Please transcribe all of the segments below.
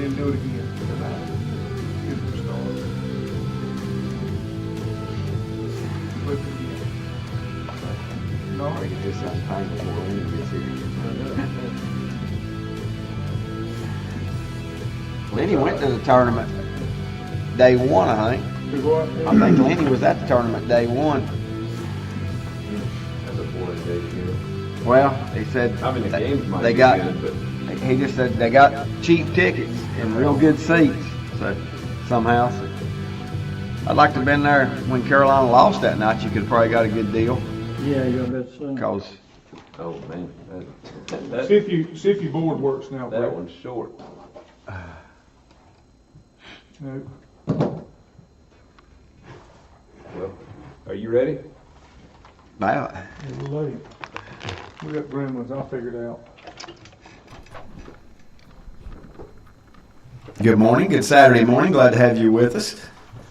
then do it again tonight. Give it a start. Flip it again. No. Make it just sound painful before Lenny gets here. Lenny went to the tournament day one, I think. I think Lenny was at the tournament day one. That's a boring day here. Well, he said I mean, the games might they be got. good, but He just said they got cheap tickets and real good seats. So somehow, I'd like to have been there when Carolina lost that night. You could have probably got a good deal. Yeah, you'll bet so. Cause oh man, See if your board works now, that Brett. one's short. No. Well, are you ready? wow, We're late. We got gremlins, I'll figure it out. Good morning, good Saturday morning. Glad to have you with us.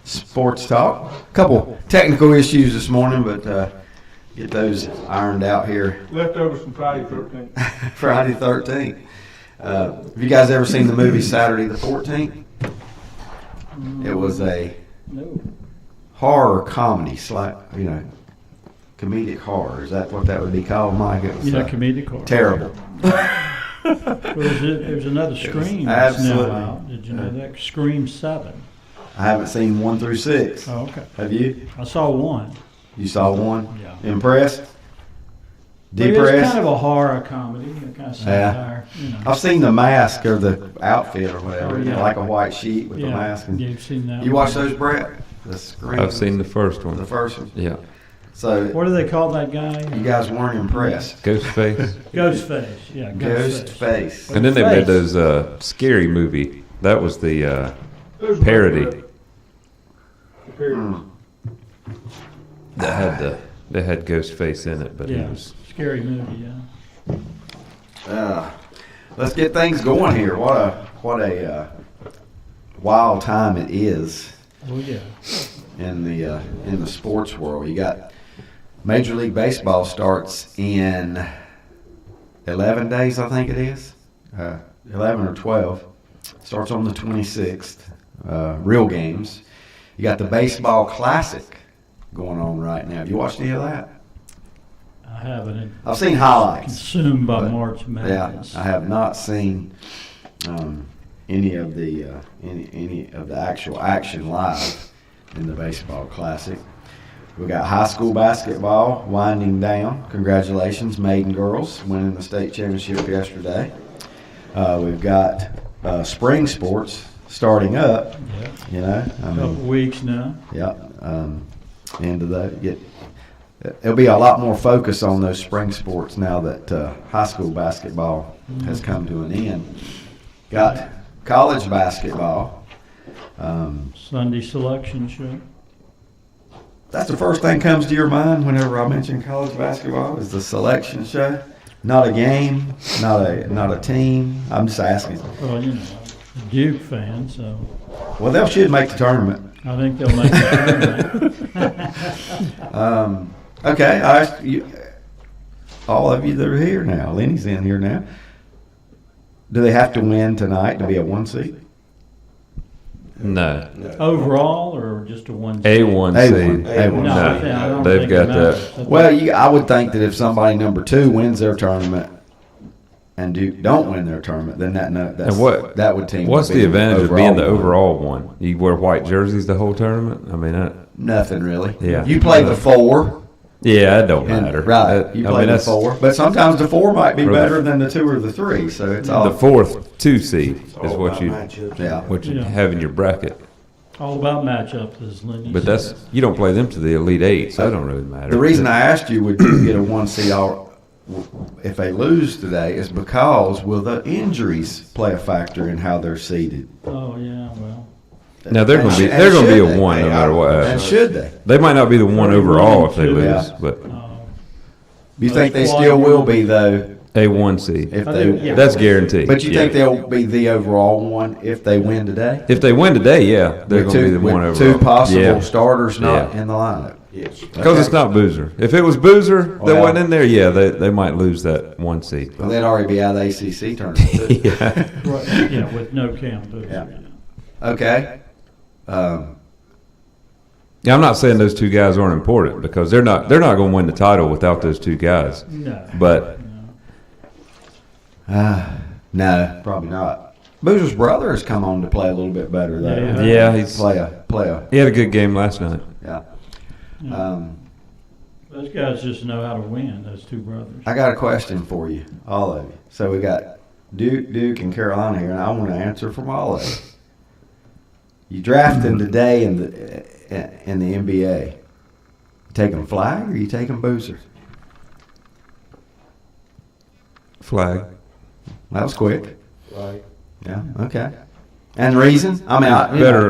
Sports Talk. Couple technical issues this morning, but get those ironed out here Leftovers from Friday 13th. Friday 13th. Have you guys ever seen the movie Saturday the 14th? It was a No. horror comedy, comedic horror. Is that what that would be called, Mike? It was Comedic horror. terrible. There's another Scream that's absolutely- now out. Did you know that? Scream 7. I haven't seen 1 through 6. Oh, okay. Have you? I saw one. You saw one? Yeah. Impressed? But it's Depressed? kind of a horror comedy, kind of satire. You know. I've seen the mask or the outfit or whatever, Oh, yeah. like a white sheet with the Yeah, mask. And you've seen that. you one. watch those, Brett? The Scream? I've seen the first one. the first one. Yeah, So What do they call that guy? you guys weren't impressed. Ghostface. Ghostface. Yeah, Ghost Ghostface. face. And then they made Face. those scary movie. That was the Those were parody The parody. that had Ghostface in it, but Yeah, it was scary movie. Yeah. Let's get things going here. What a wild time it is Oh yeah. in the sports world. You got Major League Baseball starts in 11 days, I think it is. 11 or 12. Starts on the 26th. Real games. You got the Baseball Classic going on right now. Have you watched any of that? I haven't. I've seen highlights. Consumed by But, March Yeah, Madness. I have not seen any of the actual action live in the Baseball Classic. We got high school basketball winding down. Congratulations, Maiden girls, winning the state championship yesterday. We've got spring sports starting up. Yeah. You know, Couple weeks now. yeah. Into that, there'll be a lot more focus on those spring sports now that high school basketball has come to an end. Got college basketball. Sunday selection show. That's the first thing comes to your mind whenever I mention college basketball is the selection show. Not a game, not a team. I'm just asking. Well, you know, Duke fan, so Well, they should make the tournament. I think they'll make the tournament. Okay, I asked you, all of you that are here now. Lenny's in here now. Do they have to win tonight to be a 1 seed? no Overall, or just a one? A1 A1. seed. A1. No, No, I don't they've think got it matters. that. Well, I would think that if somebody number 2 wins their tournament and Duke don't win their tournament, then that's And what that would team. What's would be the advantage of being the one. overall one? You wear white jerseys the whole tournament. I mean, Nothing really. Yeah. You play the 4. yeah, it don't And, matter. right. You I play mean, the that's 4. But sometimes the 4 might be Or the- better than the 2 or the 3. So it's all. the 4th 2 seed is what you Yeah. Yeah. have in your bracket. All about matchups, as Lindy But said. you don't play them to the Elite Eight, so it don't really matter. The reason I asked you would you get a 1 seed if they lose today is because will the injuries play a factor in how they're seeded? Oh yeah, well, Now they're And going to be sh- they're and going to be should a they? one no matter And what. should they? They might not be the one overall if they lose, Yeah. but Do you think they still will be though A 1 seed. If I they, do, yeah. That's guaranteed. But you Yeah. think they'll be the overall one if they win today? If they win today, yeah, they're With going to be the with one overall. two possible Yeah. starters not Yeah. in the lineup. Yes. Because it's not Boozer. If it was Boozer that Well- wasn't in there, yeah, they might lose that 1 seed. Well, they'd already be out of the ACC tournament. Too. Yeah. Right, yeah, with no Cam Boozer. Yeah. Okay. Yeah, I'm not saying those two guys aren't important because they're not going to win the title without those two guys. No. But No, probably not. Boozer's brother has come on to play a little bit better though. Yeah. yeah, he's Play a. he had a good game last night. Yeah. Yeah. Those guys just know how to win, those two brothers. I got a question for you, all of you. So we got Duke, and Carolina here, and I want to answer from all of you. You draft them today in the NBA. You taking Flag or you taking Boozer? Flag. That was quick. Right. Yeah. Okay. And reason? I mean,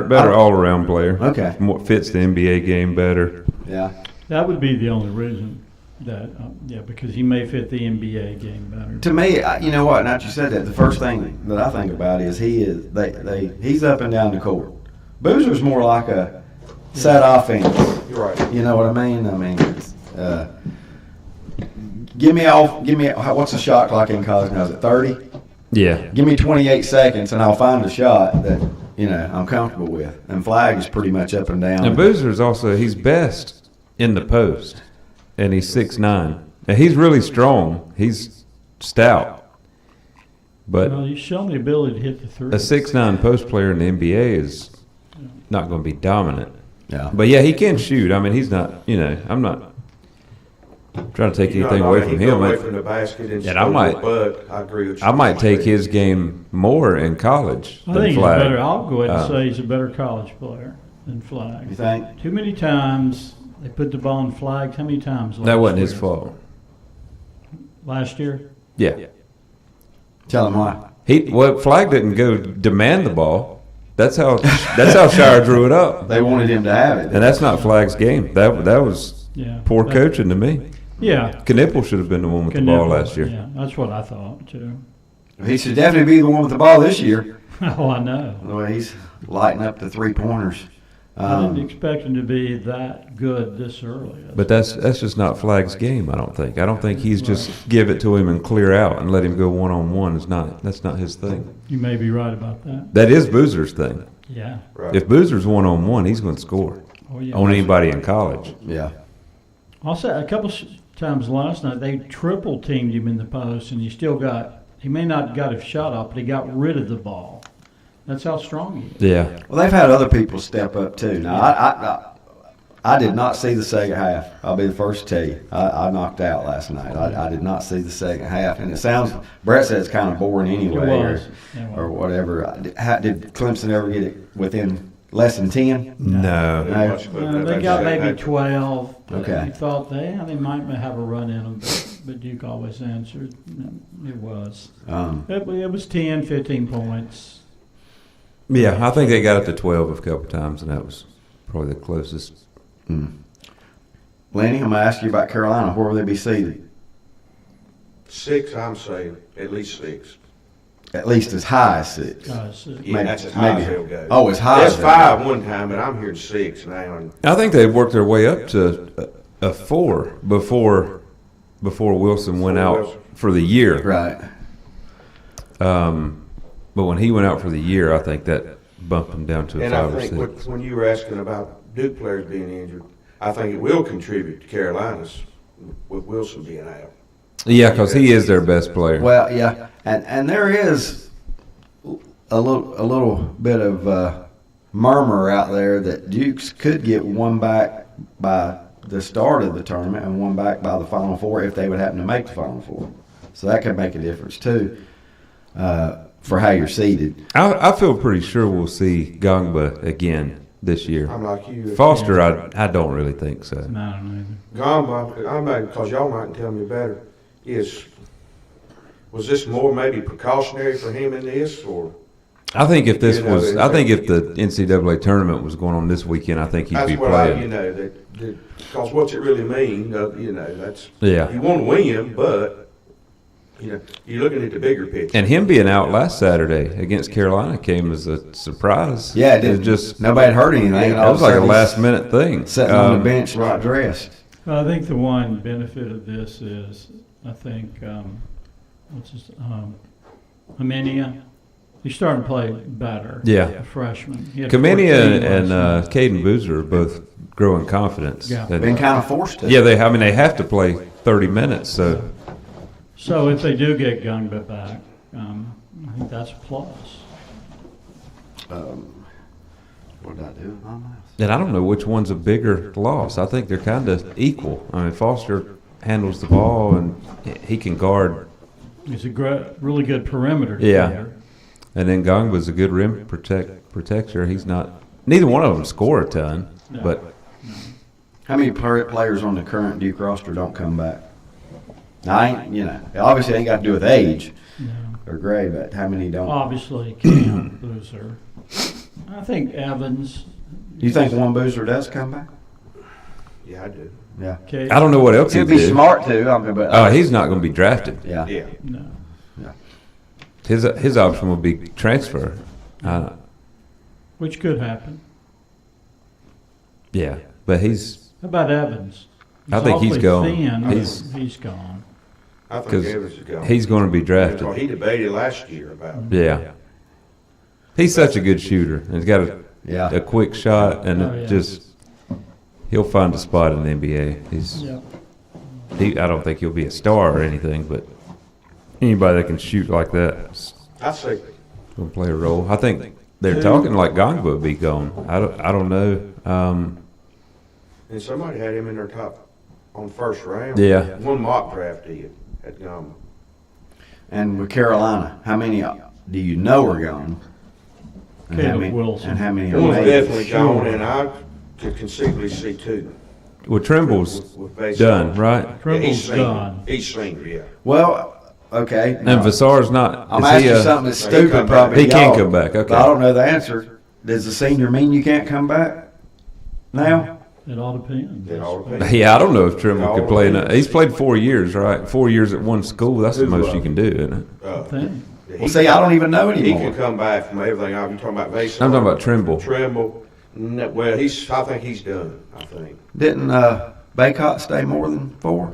Better all around player. Okay. More fits the NBA game better. Yeah. That would be the only reason that, because he may fit the NBA game better. To me, you know what? Now that you said that, the first thing that I think about is he's up and down the court. Boozer's more like a set offense. You're right. You know what I mean? I mean, what's a shot clock in college now? Is it 30? Yeah. Give me 28 seconds and I'll find a shot that, I'm comfortable with. And Flag is pretty much up and down. And Boozer's also he's best in the post, and he's 6'9". And he's really strong. He's stout. But Well, he's shown the ability to hit the three. a 6'9" post player in the NBA is not going to be dominant. Yeah. But yeah, he can shoot. I mean, he's not. I'm not trying to take anything away from him. Away from the basket and I might- but I agree with you. I might take his game more in college I than think he's Flag. better. I'll go ahead and Uh, say he's a better college player than Flag. You think? Too many times they put the ball in Flag. How many times? That last wasn't his year? fault. Last year? Yeah. Tell him why. Flag didn't go demand the ball. That's how Shire drew it up. They wanted him to have it. And that's not Flag's game. That was Yeah. poor coaching to me. Yeah. Knipple should have been the one with the ball last year. Yeah, that's what I thought too. He should definitely be the one with the ball this year. Oh, I know. The way he's lighting up the 3-pointers. I didn't expect him to be that good this early. But that's just not Flag's game, I don't think. I don't think he's just give it to him and clear out and let him go one-on-one. That's not his thing. You may be right about that. That is Boozer's thing. Yeah. Right. If Boozer's one-on-one, he's going to score Oh, yeah. on anybody in college. Yeah. Also, a couple times last night, they triple teamed him in the post, and he may not have got a shot up, but he got rid of the ball. That's how strong he is. Yeah. Well, they've had other people step up too. Now, I did not see the second half. I'll be the first to tell you. I knocked out last night. I did not see the second half, and it sounds. Brett said it's kind of boring anyway, It was. or whatever. Did Clemson ever get it within less than 10? No. They got maybe 12. Okay. You thought they might have a run in them, but Duke always answered. No, it was. It was 10, 15 points. Yeah, I think they got up to 12 a couple times, and that was probably the closest. Lenny, I'm going to ask you about Carolina. Where will they be seated? 6, I'm saying, at least 6. At least as high as 6. Guys, Yeah, that's as high as maybe. they'll go. Oh, as high That's as 5 one time, but I'm hearing 6 now. And I think they've worked their way up to a 4 before Wilson went out for the year. Right. But when he went out for the year, I think that bumped him down to a And I 5 or think 6. when you were asking about Duke players being injured, I think it will contribute to Carolina's with Wilson being out. Yeah, because he is their best player. Well, yeah, and there is a little bit of murmur out there that Dukes could get one back by the start of the tournament and one back by the Final Four if they would happen to make the Final Four. So that could make a difference too for how you're seeded. I feel pretty sure we'll see Gongba again this year. I'm like you. Foster, I don't really think so. I don't know. Gamba, I'm not, because y'all might tell me better, was this more maybe precautionary for him in this, or? I think if this You know, was, I think if the NCAA tournament was going on this weekend, I think he'd That's be what playing. because what's it really mean, that's, Yeah. you want to win, but You're looking at the bigger picture. And him being out last Saturday against Carolina came as a surprise. Yeah, it was did. just Nobody had heard anything. It was like a last minute thing. Sitting on the bench, not dressed. Well, I think the one benefit of this is, I think, Amenia, he's starting to play better. Yeah. A freshman. He had Kamenia 14 and last night. Caden Boozer are both growing confidence. Yeah. And- Been kind of forced to. yeah, they have to play 30 minutes. So if they do get Gungba back, I think that's a plus. What did I do with my mouse? And I don't know which one's a bigger loss. I think they're kind of equal. I mean, Foster handles the ball and he can guard. He's a really good perimeter Yeah. player. And then Gongba's a good rim protector. He's not. Neither one of them score a ton, No. but How many players on the current Duke roster don't come back? Now, obviously it ain't got to do with age No. or grade, but how many don't? Obviously, Cam Boozer. I think Evans. You think one Boozer does come back? Yeah, I do. Yeah. Okay. I don't know what else He'd he'd be do. smart too. I mean, but Oh, he's not going to be drafted. yeah. Yeah. No. His option will be transfer. Which could happen. Yeah, but he's. How about Evans? I think he's awfully gone. Thin, He's- he's gone. I think 'Cause Evans is gone. He's going to be That's what drafted. he debated last year about. Yeah, he's such a good shooter. And he's got a Yeah. quick shot, and Oh, yeah. he'll find a spot in the NBA. Yeah. I don't think he'll be a star or anything, but anybody that can shoot like that is I say, going to play a role. I think they're talking like Gongba would be gone. I don't know. and somebody had him in their top on first round. Yeah. One mock draft did at Gumbo. And with Carolina, how many do you know are gone? And how Caleb many, Wilson. And how many are One's made? definitely gone, and I could conceivably see two. Well, Trimble's With baseball. done, right? Yeah, Trimble's he's senior. gone. He's senior, yeah. Well, okay. And Vassar's not. I'm is he asking a- something that's He stupid, come probably. back. He can y'all, come back, okay. But I don't know the answer. Does the senior mean you can't come back now? It all depends. It all depends. Yeah, I don't know if Trimble could play. He's played 4 years, right? 4 years at one school. That's the most you can do, isn't it? I think. Well, see, I don't even know He anymore. can come back from everything. I'm talking about Mason. I'm talking about Trimble. Trimble. No, well, I think he's done. I think. Didn't Baycott stay more than 4?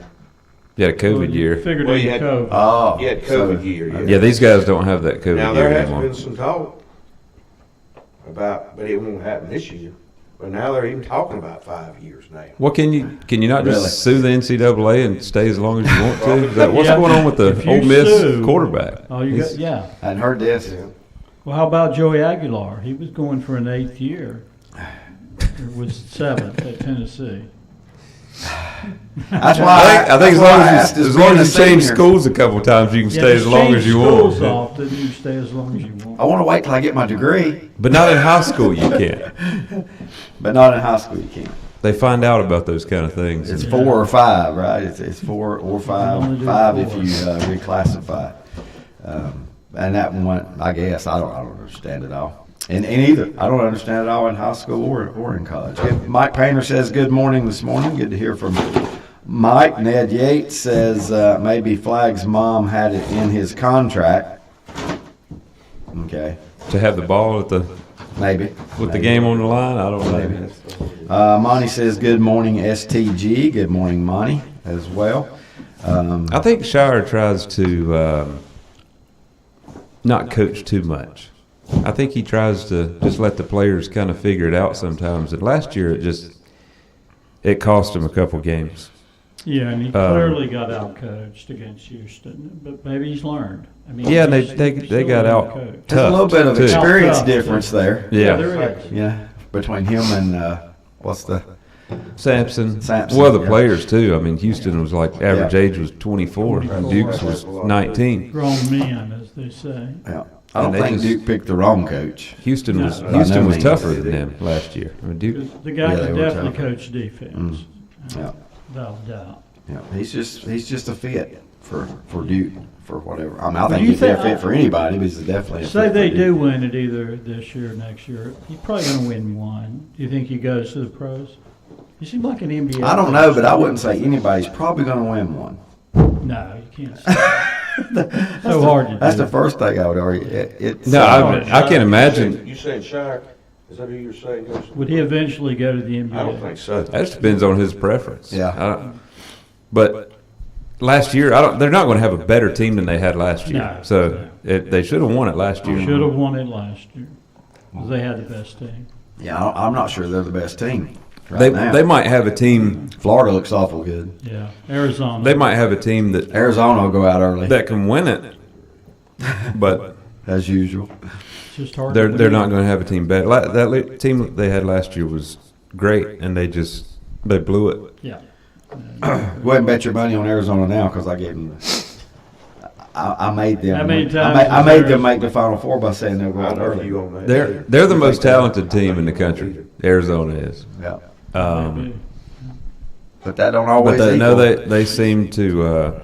He had a COVID year. Figured Well, in you had- COVID. Oh, He had COVID year. Yeah. Yeah, these guys don't have that COVID Now year there has anymore. been some talk about, but it won't happen this year. But now they're even talking about 5 years now. What can you not Really? just sue the NCAA and stay as long as you want to? Is that- What's Yeah. going on with the If you Ole Miss sue- quarterback? Oh, you got, yeah. I hadn't heard this. Well, how about Joey Aguilar? He was going for an 8th year. It was 7th at Tennessee. That's why I think that's why I asked, as is long being as a you change senior- schools a couple times, you can stay as just long change as you schools want. often, you stay as long as you want. I want to wait till I get my degree, But not in high school, you can't. but not in high school. You can't. They find out about those kind of things. It's 4 or 5, right? It's 4 or only 5. do 5 if 4. you reclassify. And that one, I guess, I don't understand it all. And either I don't understand it all in high school or in college. Mike Painter says good morning this morning. Good to hear from Mike. Ned Yates says maybe Flag's mom had it in his contract. Okay, To have the ball at the maybe with the game on the line, I don't Maybe. know. Monty says good morning STG. Good morning Monty as well. I think Shire tries to not coach too much. I think he tries to just let the players kind of figure it out sometimes. And last year, it cost him a couple games. Yeah, and he clearly got out-coached against Houston, but maybe he's learned. I mean, Yeah, and he's they still got out out-coached. There's a little bit of too. experience Tough. difference there. Yeah, there is. Yeah, between him and what's the Sampson. Sampson, Well, the yeah. players too. I mean, Houston was like average age was 24, and Duke's was 19. Grown men, as they say. yeah. I don't And they think just- Duke picked the wrong coach. Houston was No. Houston was means. tougher than them last year. I mean, Duke. The guy Yeah, they can were definitely tough. coach defense, Yeah, without a doubt. yeah. He's just a fit for Duke for whatever. I mean, I But think you he'd be a think- fit for anybody, but he's definitely a Say fit they for do Duke. win it either this year or next year, he's probably going to win one. Do you think he goes to the pros? He seems like an NBA. I don't know, but I wouldn't say anybody's probably going to win one. No, you can't say that. So hard to That's do. the first thing I would argue. It's No, I can't imagine. You saying Shire? Is that who you're saying goes? Would he eventually go to the NBA? I don't think so. That just depends on his preference. Yeah. But last year, they're not going to have a better team than they had last year. No. So they should have won it last year. Should have won it last year. 'Cause they had the best team. Yeah, I'm not sure they're the best team right now. They might have a team. Florida looks awful good. Yeah, Arizona. They might have a team that Arizona will go out early, can win it, but as usual. It's just hard. they're to not going to have a team better. That team that they had last year was great, and they blew it. Yeah. Go ahead and bet your money on Arizona now because I gave them. I made them. How many times I is made Arizona- them make the Final Four by saying they'll go I out know early. you on that. They're the most talented team in the country. Arizona is. Yeah, Maybe. but that don't But always. they seem to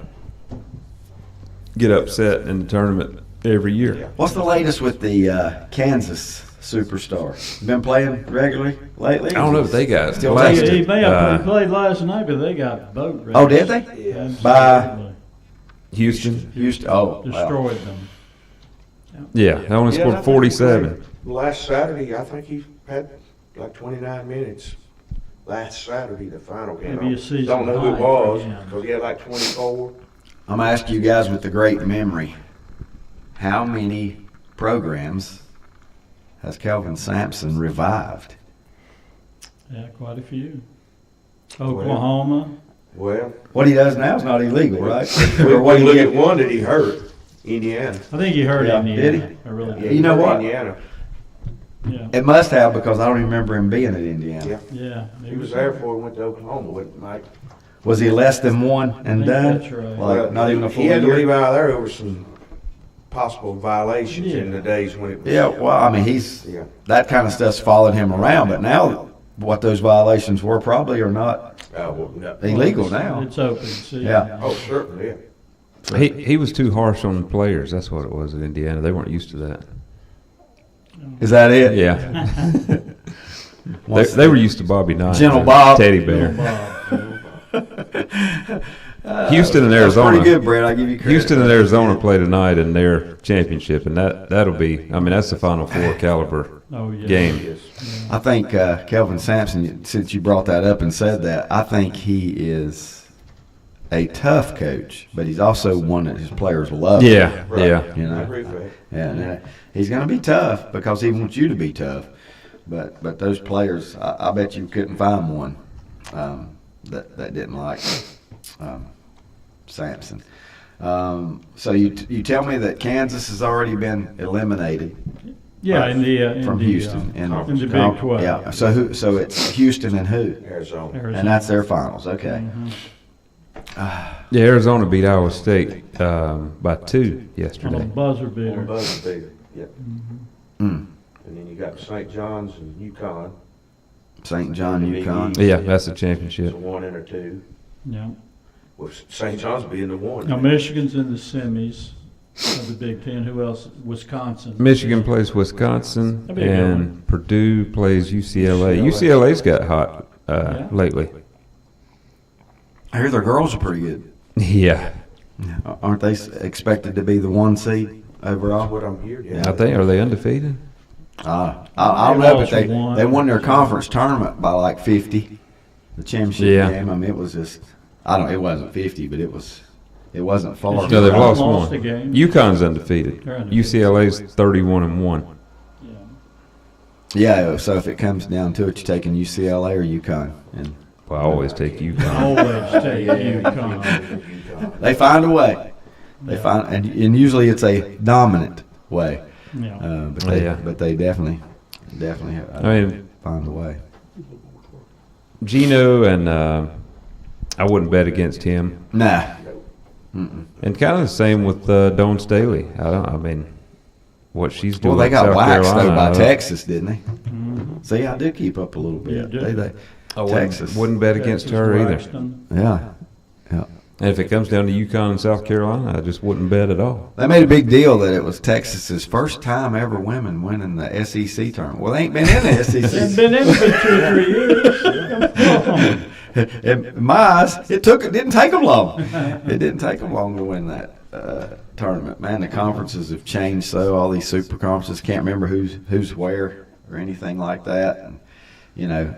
get upset in the tournament every year. What's the latest with the Kansas superstar? Been playing regularly lately? I don't know if they got Still last- He uh, played last night, but they got boat raced. Oh, did they? Yeah. By Houston. Houston. Oh, wow. Destroyed them. Yeah, they only Yeah, I scored think 47. Last Saturday, I think he had like 29 minutes. Last Saturday, the final game. Maybe a season Don't know who high it was for him. because he had like 24. I'm gonna ask you guys with the great memory, how many programs has Kelvin Sampson revived? Yeah, quite a few. Oklahoma. Well, What he does now is not illegal, right? we Or what he look get- at one that he hurt, Indiana. I think he hurt Yeah, Indiana. did he? I really Yeah, did. You know hurt what? Indiana. Yeah. It must have because I don't even remember him being at Indiana. Yeah. Yeah. He was there before he went to Oklahoma with Mike. Was he less than one and I think done? that's right. Like not even a full He had to leave year? out of there over some possible violations in the days when it was. Yeah, well, I mean, he's Yeah. that kind of stuff's followed him around, but now what those violations were probably are not Well, no. illegal now. It's open. See. Yeah. Oh, certainly, yeah. He was too harsh on the players. That's what it was at Indiana. They weren't used to that. Is that it? Yeah, Once- they were used to Bobby Knight, Gentle the Bob. teddy Little bear. Bob. Houston and That's Arizona. pretty good, Brett. I give you credit. Houston for and that. Arizona play tonight in their championship, and that'll be. I mean, that's the Final Four caliber Oh, yeah. game. Yes. I think Kelvin Sampson, since you brought that up and said that, I think he is a tough coach, but he's also one that his players love. Yeah, Right. yeah. You know. I agree with that. Yeah, and, he's going to be tough because he wants you to be tough. But those players, I bet you couldn't find one that didn't like Sampson. So you tell me that Kansas has already been eliminated Yeah, in the from in Houston the, in in the Big 12. Yeah. So it's Houston and who? Arizona. Arizona. And that's their finals. Okay. Mhm. Yeah, Arizona beat Iowa State by 2 On a yesterday. buzzer On beater. buzzer beater. Yep. Mm. And then you got St. John's and UConn. St. John, UConn. Yeah, that's the It's championship. a 1 and a 2. Yeah. With St. John's being the 1. Now Michigan's in the semis of the Big Ten. Who else? Wisconsin. Michigan plays Wisconsin, That'd be a good and Purdue plays UCLA. UCLA. UCLA's got hot Yeah. lately. I hear their girls are pretty good. Yeah, Aren't they expected to be the 1 seed That's overall? what I'm hearing. I think. Are they undefeated? I don't know, but They lost they one. won their conference tournament by like 50. The championship Yeah. game. I mean, it was just it wasn't 50, but it wasn't far. No, they've lost Lost a one. game. UConn's undefeated. They're undefeated. UCLA's 31-1. Yeah. Yeah, so if it comes down to it, you're taking UCLA or UConn, and Well, I always take UConn. Always take UConn. they find a way. They Yeah. find, and usually it's a dominant way. Yeah. But they definitely I mean, find a way. Gino and I wouldn't bet against him. Nah. And kind of the same with Dawn Staley. I mean, what she's doing. Well, they in got South waxed though Carolina, by I don't- Texas, didn't they? Mhm. See, I do keep up a little bit. You do. I wouldn't- Texas. Wouldn't bet against Texas her either. waxed them. Yeah. And if it comes down to UConn and South Carolina, I just wouldn't bet at all. They made a big deal that it was Texas's first time ever women winning the SEC tournament. Well, they ain't been in the They've SEC. been in for 2 or 3 years. Come on. In my eyes, didn't take them long. It didn't take them long to win that. tournament, man. The conferences have changed so. All these super conferences, can't remember who's where or anything like that. And, you know,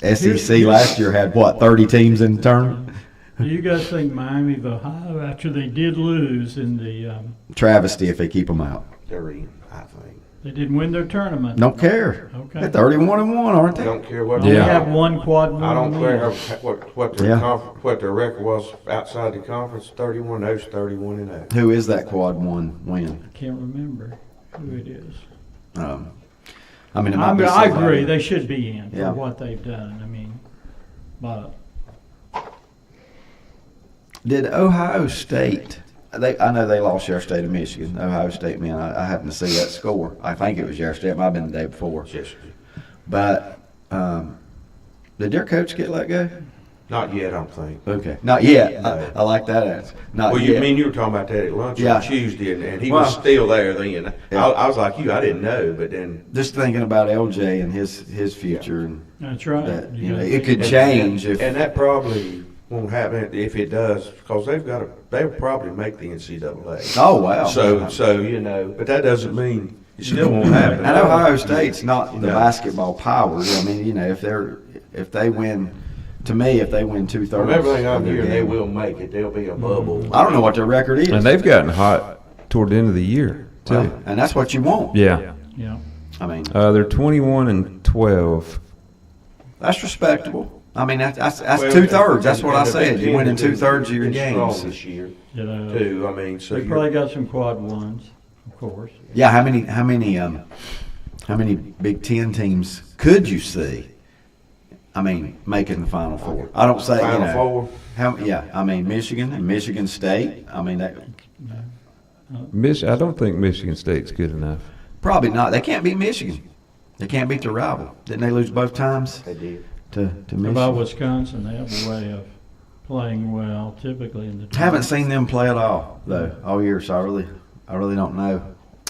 SEC last year had, what, 30 teams in the tournament? Do you guys think Miami of Ohio, after they did lose in the Travesty if they keep them out. They're in, I think. they didn't win their tournament? Don't care. Okay. They're 31-1, aren't I they? don't care what. Only Yeah. have one quad one. I don't care win. what their Yeah. what their record was outside the conference. 31-0's 31-0. Who is that quad one win? I can't remember who it is. I mean, it might be I somebody. agree, they should be in Yeah. for what they've done. I mean, but Did Ohio State? I know they lost yesterday to Michigan. Ohio State, man, I happened to see that score. I think it was yesterday. It might have been the day before. Yes. But did their coach get let go? Not yet, I don't think. Okay, not yet. No. I like that answer. Not Well, yet. you were talking about that at lunch Yeah. on Tuesday, and he Well, was still there then. yeah. I was like you, I didn't know, but then Just thinking about LJ and his future, and that's right. that You gotta it think could about change if. and that probably won't happen if it does, because they'll probably make the NCAA. Oh wow! So you know, but that doesn't mean it still won't happen. And Ohio State's not the No. basketball power. I mean, you know, if they win, to me, if they win 2/3 From everything I'm of their hearing, they game- will make it. There'll be a bubble. I don't know what their record is. And they've gotten hot toward the end of the year too. Well, and that's what you want. Yeah, Yeah. I mean, they're 21-12. that's respectable. I mean, that's Well, 2/3. That's what I and the said. Big You win in Ten 2/3 of your is strong games. this year You know, too. I mean, so they you're- probably got some quad ones, of course. Yeah. How many Big Ten teams could you see? I mean, making the Final Four. I don't say you Final know. Four. Yeah. I mean, Michigan and Michigan State. I mean, that I don't think Michigan State's good enough. probably not. They can't beat Michigan. They can't beat their rival. Didn't they lose both times They did. to How Michigan? about Wisconsin? They have a way of playing well, typically in the. Haven't seen them play at all though all year, so I really don't know.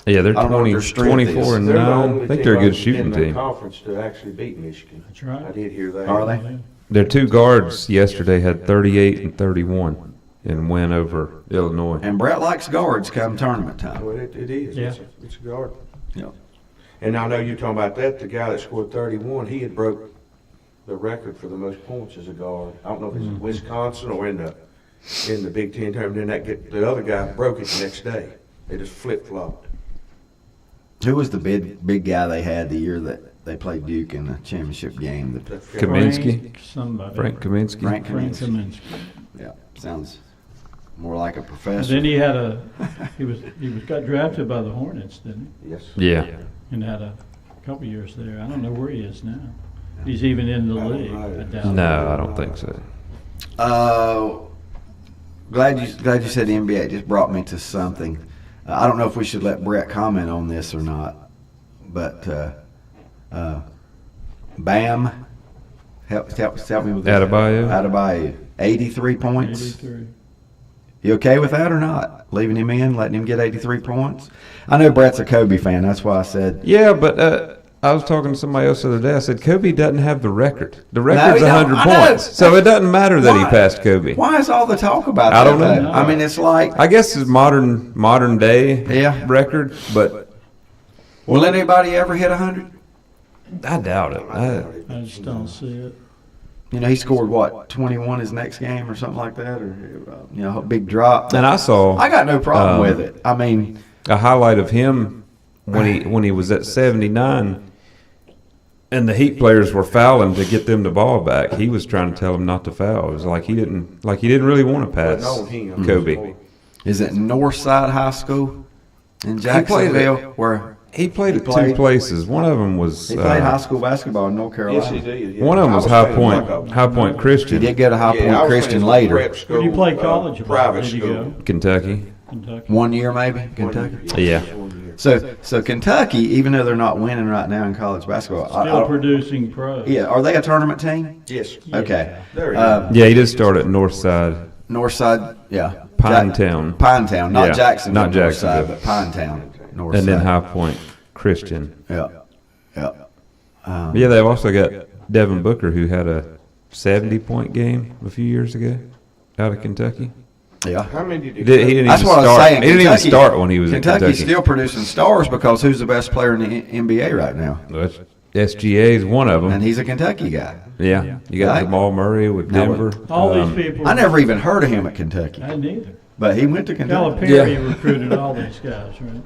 Yeah, they're I don't know what 20, their strength is. 24 and They're the 9. only I think they're a good team shooting in the team. conference to actually beat Michigan. That's right. I did hear that. Are they? Their two guards yesterday had 38 and 31 and win over Illinois. And Brett likes guards come tournament time. Well, it is. Yeah. It's a guard. Yeah. And I know you're talking about that. The guy that scored 31, he had broke the record for the most points as a guard. I don't know if it's in Wisconsin or in the Big Ten tournament. Then the other guy broke it the next day. They just flip flopped. Who was the big guy they had the year that they played Duke in the championship game? Kaminsky? Frank somebody. Frank Kaminsky. Frank Frank Kaminsky. Kaminsky. Yeah, sounds more like a And professor. then he got drafted by the Hornets, didn't Yes. Yeah. he? And had a couple years there. I don't know where he is now. He's even in the I don't league. know. I doubt No, I don't think so. Glad you said the NBA. It just brought me to something. I don't know if we should let Brett comment on this or not, but Bam, help me with this. Adebayo, 83 it. points. 83. You okay with that or not? Leaving him in, letting him get 83 points? I know Brett's a Kobe fan. That's why I said. Yeah, but I was talking to somebody else the other day. I said, Kobe doesn't have the record. The record's he don't. 100 I know. points. So it doesn't matter that he Why? passed Kobe. Why is all the talk about I that? don't know. though? I mean, it's like, I guess it's modern day Yeah. record, but will anybody ever hit 100? I doubt it. I just don't see it. You know, he scored what, 21 his next game or something like that, or you know, a big drop. And I saw I got no problem Um, with it. I mean, a highlight of him when he was at 79, and the Heat players were fouling to get them the ball back. He was trying to tell them not to foul. It was like he didn't really want to pass Wasn't on him. Kobe. is it Northside High School in Jacksonville where He played He at played- two places. One of them was he played high school basketball in North Carolina? Yes, he did. Yeah. one of them I was playing High Point He Christian, did go to High Point I was Christian playing later. prep school, Where did he play college? private Did he school. go? Kentucky. Kentucky. 1 year maybe, Kentucky. Yeah. 1 year. So Kentucky, even though they're not winning right now in college basketball, Still producing pros. yeah, are they a tournament team? Yes. Okay. There he Yeah, he did start at Northside, Northside, yeah. Pinetown, Pinetown, not Yeah, Jacksonville. not Jacksonville. Northside, but Pinetown, Northside. and then High Point Christian. Yeah, yeah. Yeah, they've also got Devin Booker, who had a 70-point game a few years ago out of Kentucky. Yeah. How many did He didn't That's even what I was start. saying. He didn't even Kentucky- start when he was in Kentucky's Kentucky. still producing stars because who's the best player in the NBA right now? That's- SGA is one of And them. he's a Kentucky guy. Yeah, you got Right. Jamal Murray with Now, Denver. All Um, these people. I never even heard of him at Kentucky, I didn't either. but he went to Kentucky. Calipari Yeah. recruited all these guys, right?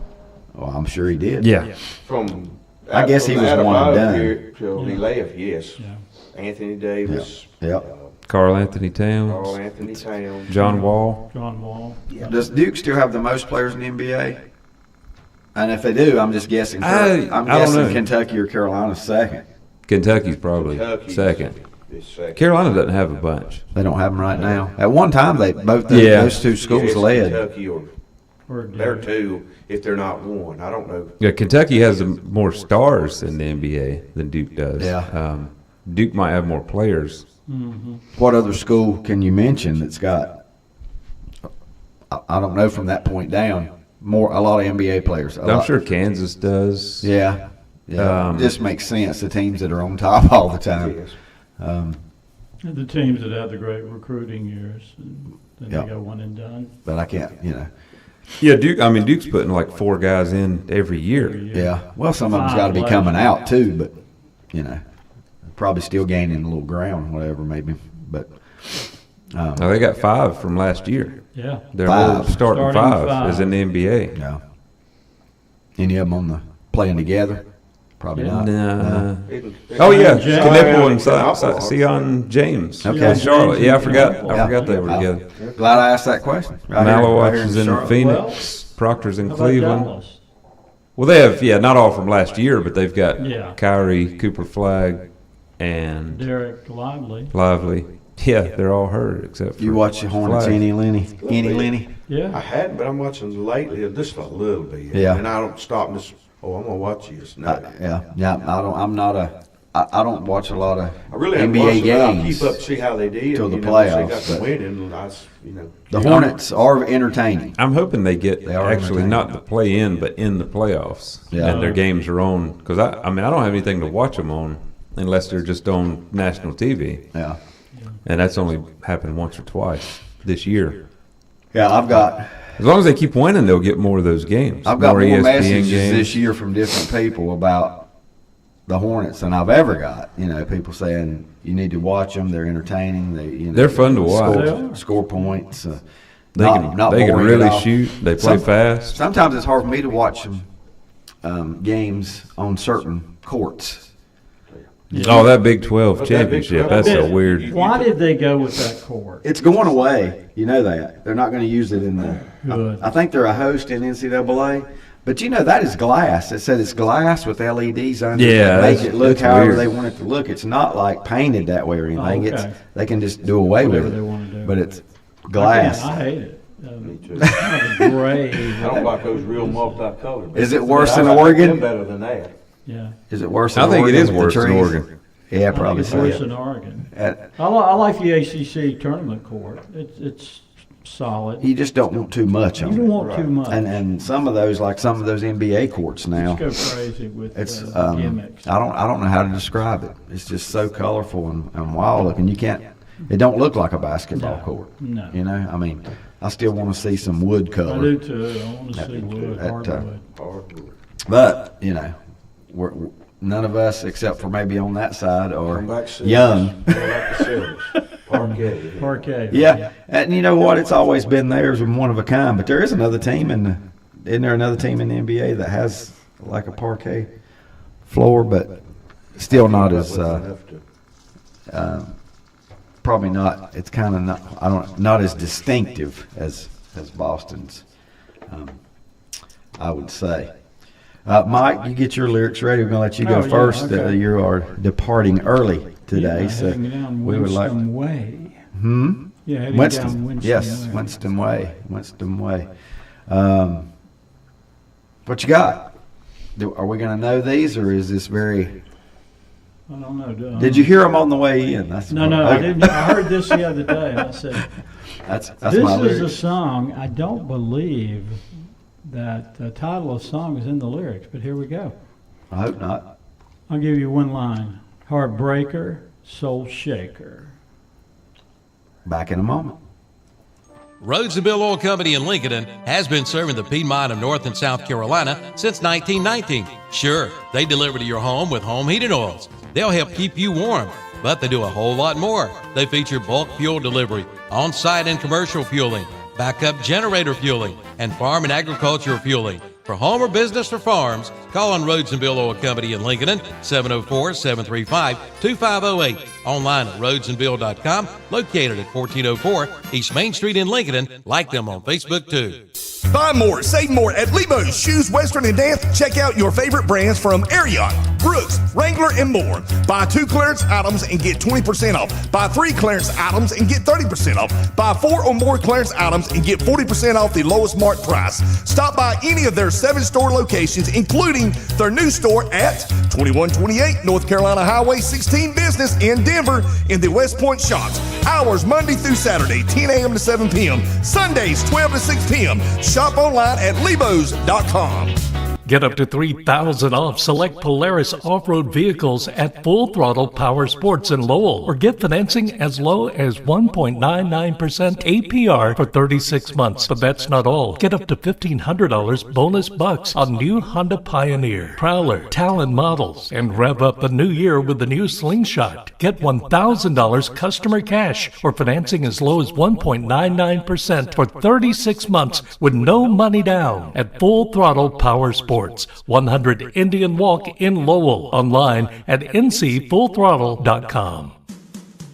Well, I'm sure he did. Yeah, From. I guess he from was Adam one and Bottom done. here Till he Yeah. left, yes. Yeah. Anthony Davis. Yep. Carl Anthony Carl Towns, Anthony Towns. John Wall. John Wall. Does Duke still have the most players in the NBA? And if they do, I'm just guessing. I'm I don't guessing know. Kentucky or Carolina's second. Kentucky's probably Kentucky's second. is second. Carolina doesn't have a bunch. They don't have them right now. At one time, they both Yeah. those two Yeah, schools it's led. Kentucky or Or they're two if they're not one. I don't know. Yeah, Kentucky has more stars in the NBA than Duke does. Yeah. Duke might have more players. What other school can you mention that's got? I don't know from that point down. A lot of NBA players. I'm sure Kansas does. Yeah. Yeah. Um, it just makes sense. The teams that are on top all the time. Yes. the teams that had the great recruiting years, and then Yeah. they go one and done. But I can't. Yeah, Duke. I mean, Duke's putting like 4 guys in every year. Yeah. Well, some of them's got to be Five coming last out too, but probably still gaining a little ground, whatever, maybe. But Now, they got 5 from last year. Yeah. Their Five. whole starting Starting 5 five. is in the NBA. no. Any of them on the playing together? Probably Yeah. not. Nah. Isn't- Oh yeah, James. Knipple and Knopfler. Sion James. Okay. In Charlotte. Yeah, I forgot. Yeah. I forgot they were together. Glad I asked that question. Right here- Malowatch right here is in Charlotte. Phoenix. Proctor's in How about Cleveland. Dallas? Well, they have not all from last year, but they've got Yeah. Kyrie, Cooper Flag, and Derek Lively. Lively. Yeah, they're all hurt except for You watch the Hornets, Flag. Lenny? Lenny? I Yeah. hadn't, but I'm watching lately just a little bit. Yeah. And I don't stop and just, I'm gonna watch this. No. Yeah. I don't watch a lot of I really haven't NBA watched it. I'll games. keep up, see how they did. till the Once they playoffs, got to but- winning, The Hornets are entertaining. I'm hoping they get They are actually entertaining. not the play in, but in the playoffs, Yeah. and their games are on. Because I mean, I don't have anything to watch them on unless they're just on national TV, Yeah. and that's only happened once or twice this year. Yeah, I've got As long as they keep winning, they'll get more of those games. more ESPN messages games. this year from different people about the Hornets than I've ever got. People saying you need to watch them. They're entertaining. They're fun to watch. They are. Score points. They can boring really at all. shoot. They play fast. Sometimes it's hard for me to watch games on certain courts. Oh, that Big 12 But that Big championship. 12 That's a Big- weird. Why did they go with that court? It's going away. You know that. They're not going to use it in the. Good. I think they're a host in NCAA. But that is glass. It said it's glass with LEDs under it. Yeah, that make that's- it look that's however weird. they want it to look. It's not like painted that way or anything. Oh, okay. They can just do away Whatever with they it. want to do. But it's glass. I hate it. Me too. Kind of gray. I don't like those real multicolored. Is it worse I than like Oregon? them better than that. Yeah. Is it worse I than think it Oregon is with the worse than trees? Oregon. Yeah, I probably think it's worse so. than Oregon. At- I like the ACC tournament court. It's solid. You just don't want too much You on don't it. want too much. And some of those, like some of those NBA courts now, Just go crazy with it's gimmicks. I don't know how to describe it. It's just so colorful and wild looking. You can't. It don't look like a basketball No. court. No. I mean, I still want to see some wood I color. do too. I want to see wood, that, hardwood. Hardwood. But we're none of us except for maybe on that side are Come back silvers. young. I like the silvers. Parquet. Parquet. Yeah, and you know what? It's always been theirs and one of a kind. But there is another team isn't there another team in the NBA that has like a parquet floor, but still not as Enough to- probably not. It's kind of not as distinctive as Boston's. I would say. Mike, you get your lyrics ready. We're gonna let you go Oh, yeah, first. okay. You are departing early today, Yeah, so heading down we would like. Winston Way. Hmm. Yeah, heading down Winston. Winston Yes, Way. Winston Way. Winston Way. What you got? Are we going to know these, or is this very? I don't know. Did you hear them on the way in? That's No, I didn't. I heard this the other day, and I said, That's "This my is a lyrics. song. I don't believe that the title of the song is in the lyrics, but here we go. I hope not. I'll give you one line: Heartbreaker, soul shaker." Back in a moment. Rhodes and Bill Oil Company in Lincoln has been serving the Piedmont of North and South Carolina since 1919. Sure, they deliver to your home with home heating oils. They'll help keep you warm, but they do a whole lot more. They feature bulk fuel delivery, on-site and commercial fueling, backup generator fueling, and farm and agricultural fueling. For home or business or farms, call on Rhodes and Bill Oil Company in Lincoln, 704-735-2508. Online at rhodesandbill.com, located at 1404 East Main Street in Lincoln. Like them on Facebook too. Buy more, save more at Lebo's Shoes, Western, and Danth. Check out your favorite brands from Ariat, Brooks, Wrangler, and more. Buy 2 clearance items and get 20% off. Buy 3 clearance items and get 30% off. Buy 4 or more clearance items and get 40% off the lowest marked price. Stop by any of their 7 store locations, including their new store at 2128 North Carolina Highway 16 Business in Denver in the West Point Shops. Hours Monday through Saturday, 10 a.m. to 7 p.m. Sundays, 12 to 6 p.m. Shop online at lebos.com. Get up to $3,000 off select Polaris off-road vehicles at Full Throttle Power Sports in Lowell, or get financing as low as 1.99% APR for 36 months. But that's not all. Get up to $1,500 bonus bucks on new Honda Pioneer, Prowler, Talon models, and rev up the new year with the new Slingshot. Get $1,000 customer cash, or financing as low as 1.99% for 36 months with no money down at Full Throttle Power Sports. 100 Indian Walk in Lowell. Online at ncfullthrottle.com.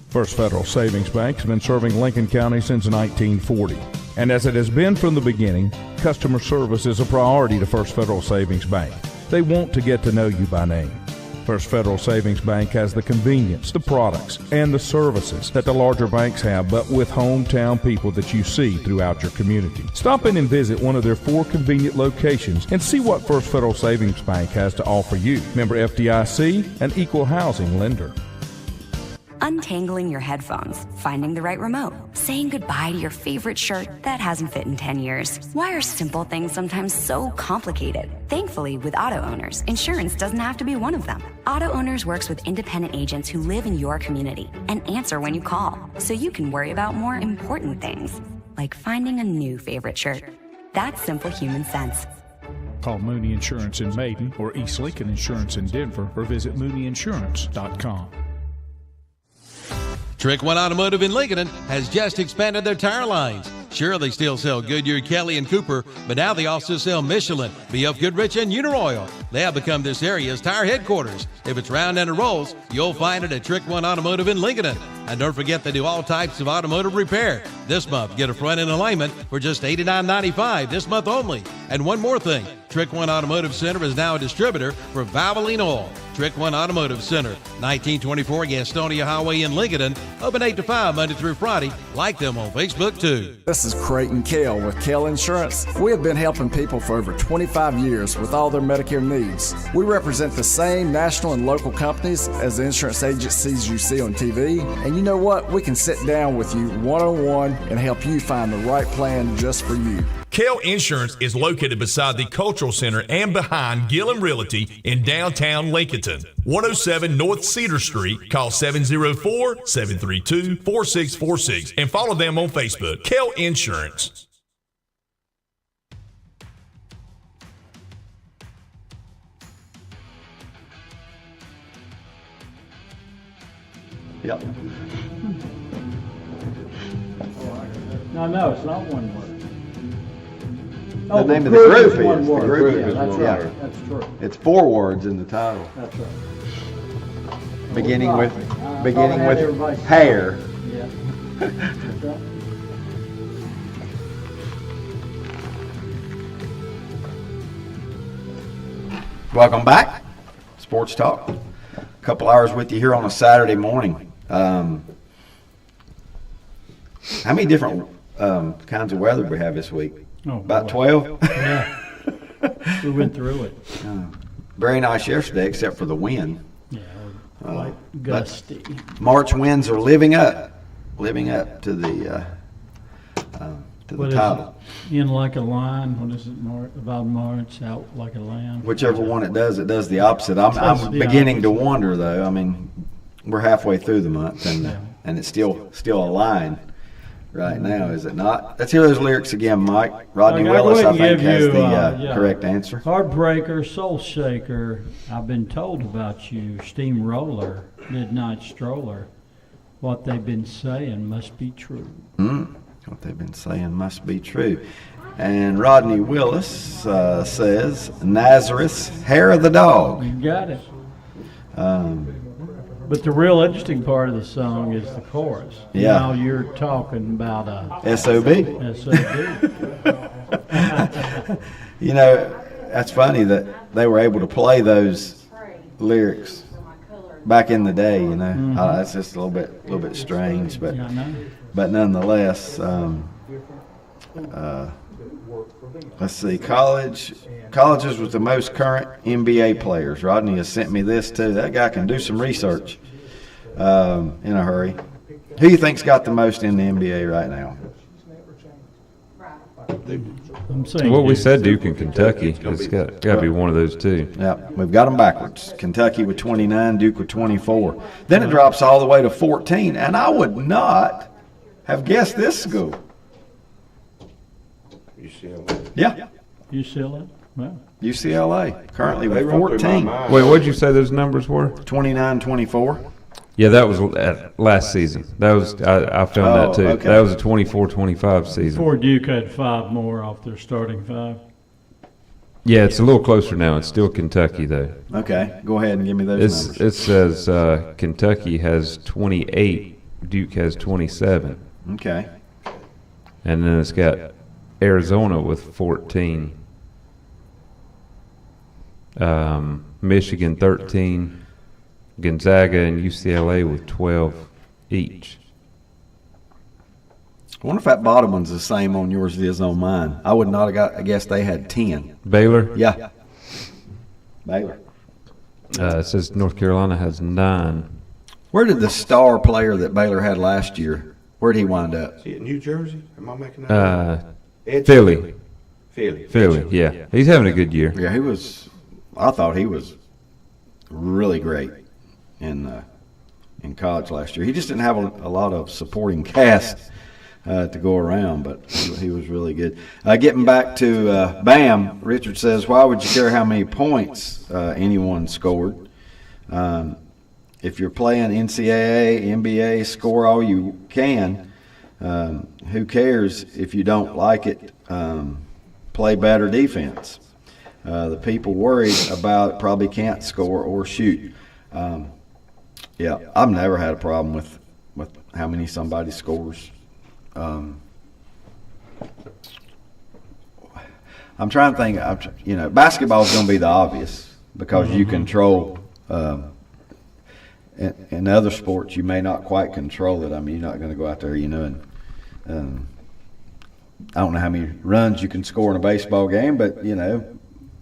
First Federal Savings Bank has been serving Lincoln County since 1940. And as it has been from the beginning, customer service is a priority to First Federal Savings Bank. They want to get to know you by name. First Federal Savings Bank has the convenience, the products, and the services that the larger banks have, but with hometown people that you see throughout your community. Stop in and visit one of their 4 convenient locations and see what First Federal Savings Bank has to offer you. Member FDIC, an equal housing lender. Untangling your headphones, finding the right remote, saying goodbye to your favorite shirt that hasn't fit in 10 years. Why are simple things sometimes so complicated? Thankfully, with auto owners, insurance doesn't have to be one of them. Auto Owners works with independent agents who live in your community and answer when you call, so you can worry about more important things, like finding a new favorite shirt. That's simple human sense. Call Mooney Insurance in Maiden or East Lincoln Insurance in Denver, or visit mooneyinsurance.com. Trick One Automotive in Lincoln has just expanded their tire lines. Sure, they still sell Goodyear, Kelly, and Cooper, but now they also sell Michelin, BF Goodrich, and Uniroyal. They have become this area's tire headquarters. If it's round and it rolls, you'll find it at Trick One Automotive in Lincoln. And don't forget, they do all types of automotive repair. This month, get a front end alignment for just $89.95 this month only. And one more thing, Trick One Automotive Center is now a distributor for Valvoline Oil. Trick One Automotive Center, 1924 Gastonia Highway in Lincoln, open 8 to 5 Monday through Friday. Like them on Facebook too. This is Creighton Kell with Kell Insurance. We have been helping people for over 25 years with all their Medicare needs. We represent the same national and local companies as the insurance agencies you see on TV. And you know what? We can sit down with you one-on-one and help you find the right plan just for you. Kell Insurance is located beside the Cultural Center and behind Gillum Realty in downtown Lincoln. 107 North Cedar Street. Call 704-732-4646 and follow them on Facebook. Kell Insurance. Yep. No, it's not one word. The name of the group is. One The word. group Yeah, is that's one right. word. That's true. It's 4 words in the title. That's right. Beginning with Beginning with hair. Yeah. That's right. Welcome back. Sports Talk. A couple hours with you here on a Saturday morning. How many different kinds of weather we have this week? Oh, About boy. 12? Yeah. We went through it. Very nice yesterday, except for the wind. Yeah. Like gusty. March winds are living up to the What is title. it? In like a lion. What is it? About March, out like a lamb. Whichever one it does the opposite. I'm the beginning to opposite. wonder, though. I mean, we're halfway through the month, and it's still a line. right now, is it not? Let's hear those lyrics again, Mike. Rodney Okay, I'll go Willis, I ahead and think, give has you, the yeah. correct answer. Heartbreaker, soul shaker, I've been told about you. Steamroller, midnight stroller. What they've been saying must be true. What they've been saying must be true. And Rodney Willis says, Nazareth's Hair of the Dog. You got it. But the real interesting part of the song is the chorus. Yeah. Now you're talking about S.O.B. SOB. You know, that's funny that they were able to play those lyrics back in the day. You know, that's just a little bit strange, but Yeah, I know. but nonetheless, let's see. Colleges with the most current NBA players. Rodney has sent me this too. That guy can do some research in a hurry. Who do you think's got the most in the NBA right now? I'm saying Well, we Duke. said Duke and Kentucky. It's got to be one of those two. Yep, we've got them backwards. Kentucky with 29, Duke with 24. Then it drops all the way to 14, and I would not have guessed this school. UCLA. Yeah, UCLA? Well, UCLA, currently They with run through my 14. mind. Wait, what did you say those numbers were? 29, 24. Yeah, that was last season. That was I found that too. okay. That was a 24-25 season. before Duke had 5 more off their starting 5. Yeah, it's a little closer now. It's still Kentucky though. Okay, go ahead and give me those numbers. It says Kentucky has 28, Duke has 27, Okay, and then it's got Arizona with 14, Michigan 13, Gonzaga and UCLA with 12 each. I wonder if that bottom one's the same on yours as it is on mine. I would not have got. I guess they had 10. Baylor? Yeah, Baylor. It says North Carolina has 9. Where did the star player that Baylor had last year? Where did he wind up? Is he in New Jersey? Am I making that up? Philly. Philly. Yeah. He's having a good year. Yeah, he was. I thought he was really great in college last year. He just didn't have a lot of supporting cast to go around, but he was really good. Getting back to Bam, Richard says, why would you care how many points anyone scored? If you're playing NCAA, NBA, score all you can. Who cares if you don't like it? Play better defense. The people worried about it probably can't score or shoot. Yeah, I've never had a problem with how many somebody scores. I'm trying to think. Basketball is going to be the obvious because you control. In other sports, you may not quite control it. I mean, you're not going to go out there, and I don't know how many runs you can score in a baseball game, but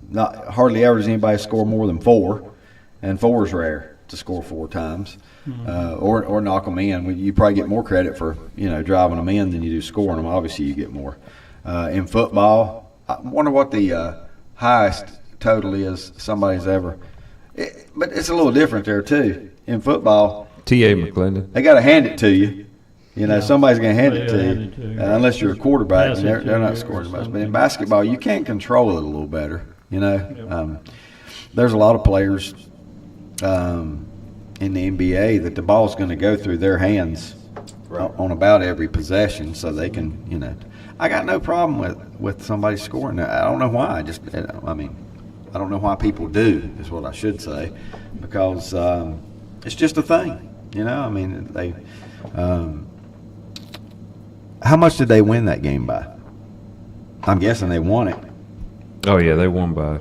not hardly ever does anybody score more than 4, and 4 is rare to score 4 times, or knock them in. You probably get more credit for driving them in than you do scoring them. Obviously, you get more. In football, I wonder what the highest total is somebody's ever. But it's a little different there too. In football, T.A. McClendon. they got to hand it to you. Somebody's going to hand it Yeah, to hand you, it to you. unless you're a quarterback, Pass and it they're to not you scoring or much. But something. in basketball, you can control it a little better. There's a lot of players in the NBA that the ball's going to go through their hands on about every possession, so they can. I got no problem with somebody scoring. I don't know why. I don't know why people do, is what I should say, because it's just a thing. They. How much did they win that game by? I'm guessing they won it Oh yeah, they won by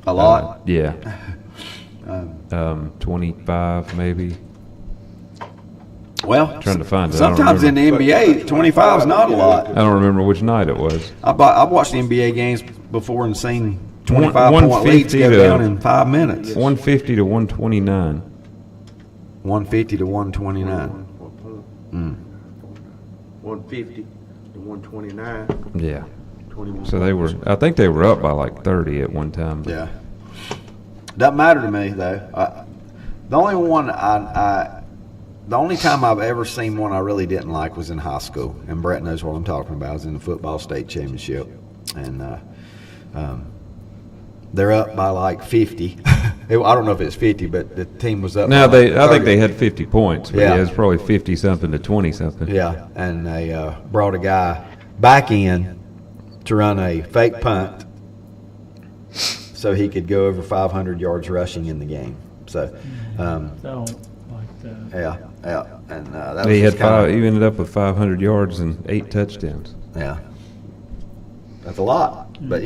a lot. yeah. 25 maybe. Well, Trying to find it. I don't sometimes in the NBA, 25 is not a lot. I don't remember which night it was. I've watched the NBA games before and seen 25 point 150 leads go to- down in 5 minutes. 150 to 129. 150 to 129. 150 to 129. Yeah. 21 So I think they were up by like 30 at one time. Yeah. Doesn't matter to me though. The only one I The only time I've ever seen one I really didn't like was in high school, and Brett knows what I'm talking about. I was in the football state championship, and they're up by like 50. I don't know if it's 50, but the team was up. Now by like I think 30. they had 50 points, but Yeah. yeah, it's probably 50 something to 20 something. Yeah, and they brought a guy back in to run a fake punt so he could go over 500 yards rushing in the game. So, Don't like that. yeah, and that He was had kind five. He ended up with 500 yards and 8 touchdowns. yeah, that's a lot. But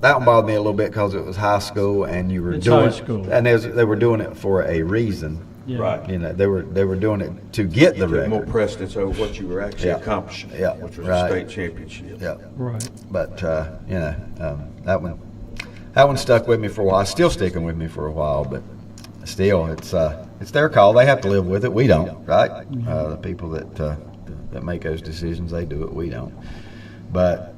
that one bothered me a little bit because it was high school, and you were It's doing high school. and they were doing it for a reason. Yeah. Right. They were doing it to get the Get more record. precedence over what you were actually Yeah. accomplishing, Yeah. which was Right. a state championship. Yeah. Right. But that one stuck with me for a while. It's still sticking with me for a while, but still, it's their call. They have to live with it. We don't, right? The people that make those decisions, they do it. We don't. But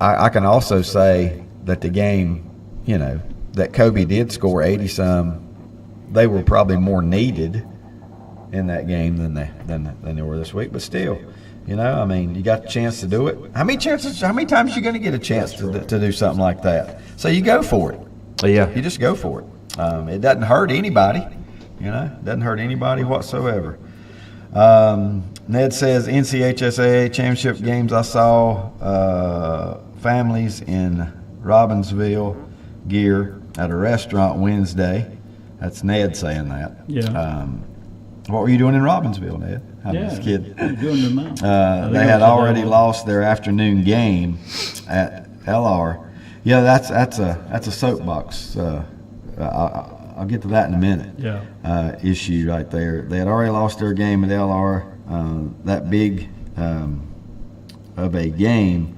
I can also say that the game, that Kobe did score 80-some. They were probably more needed in that game than they were this week. But still, you got the chance to do it. How many times are you going to get a chance to do something like that? So you go for it. Yeah. You just go for it. It doesn't hurt anybody. It doesn't hurt anybody whatsoever. Ned says NCHSAA championship games I saw families in Robbinsville gear at a restaurant Wednesday. That's Ned saying that. Yeah. What were you doing in Robbinsville, Ned? I'm just kidding. Doing the amount. They had already lost their afternoon game at LR. Yeah, that's a soapbox. I'll get to that in a minute. Yeah. Issue right there. They had already lost their game at LR. That big of a game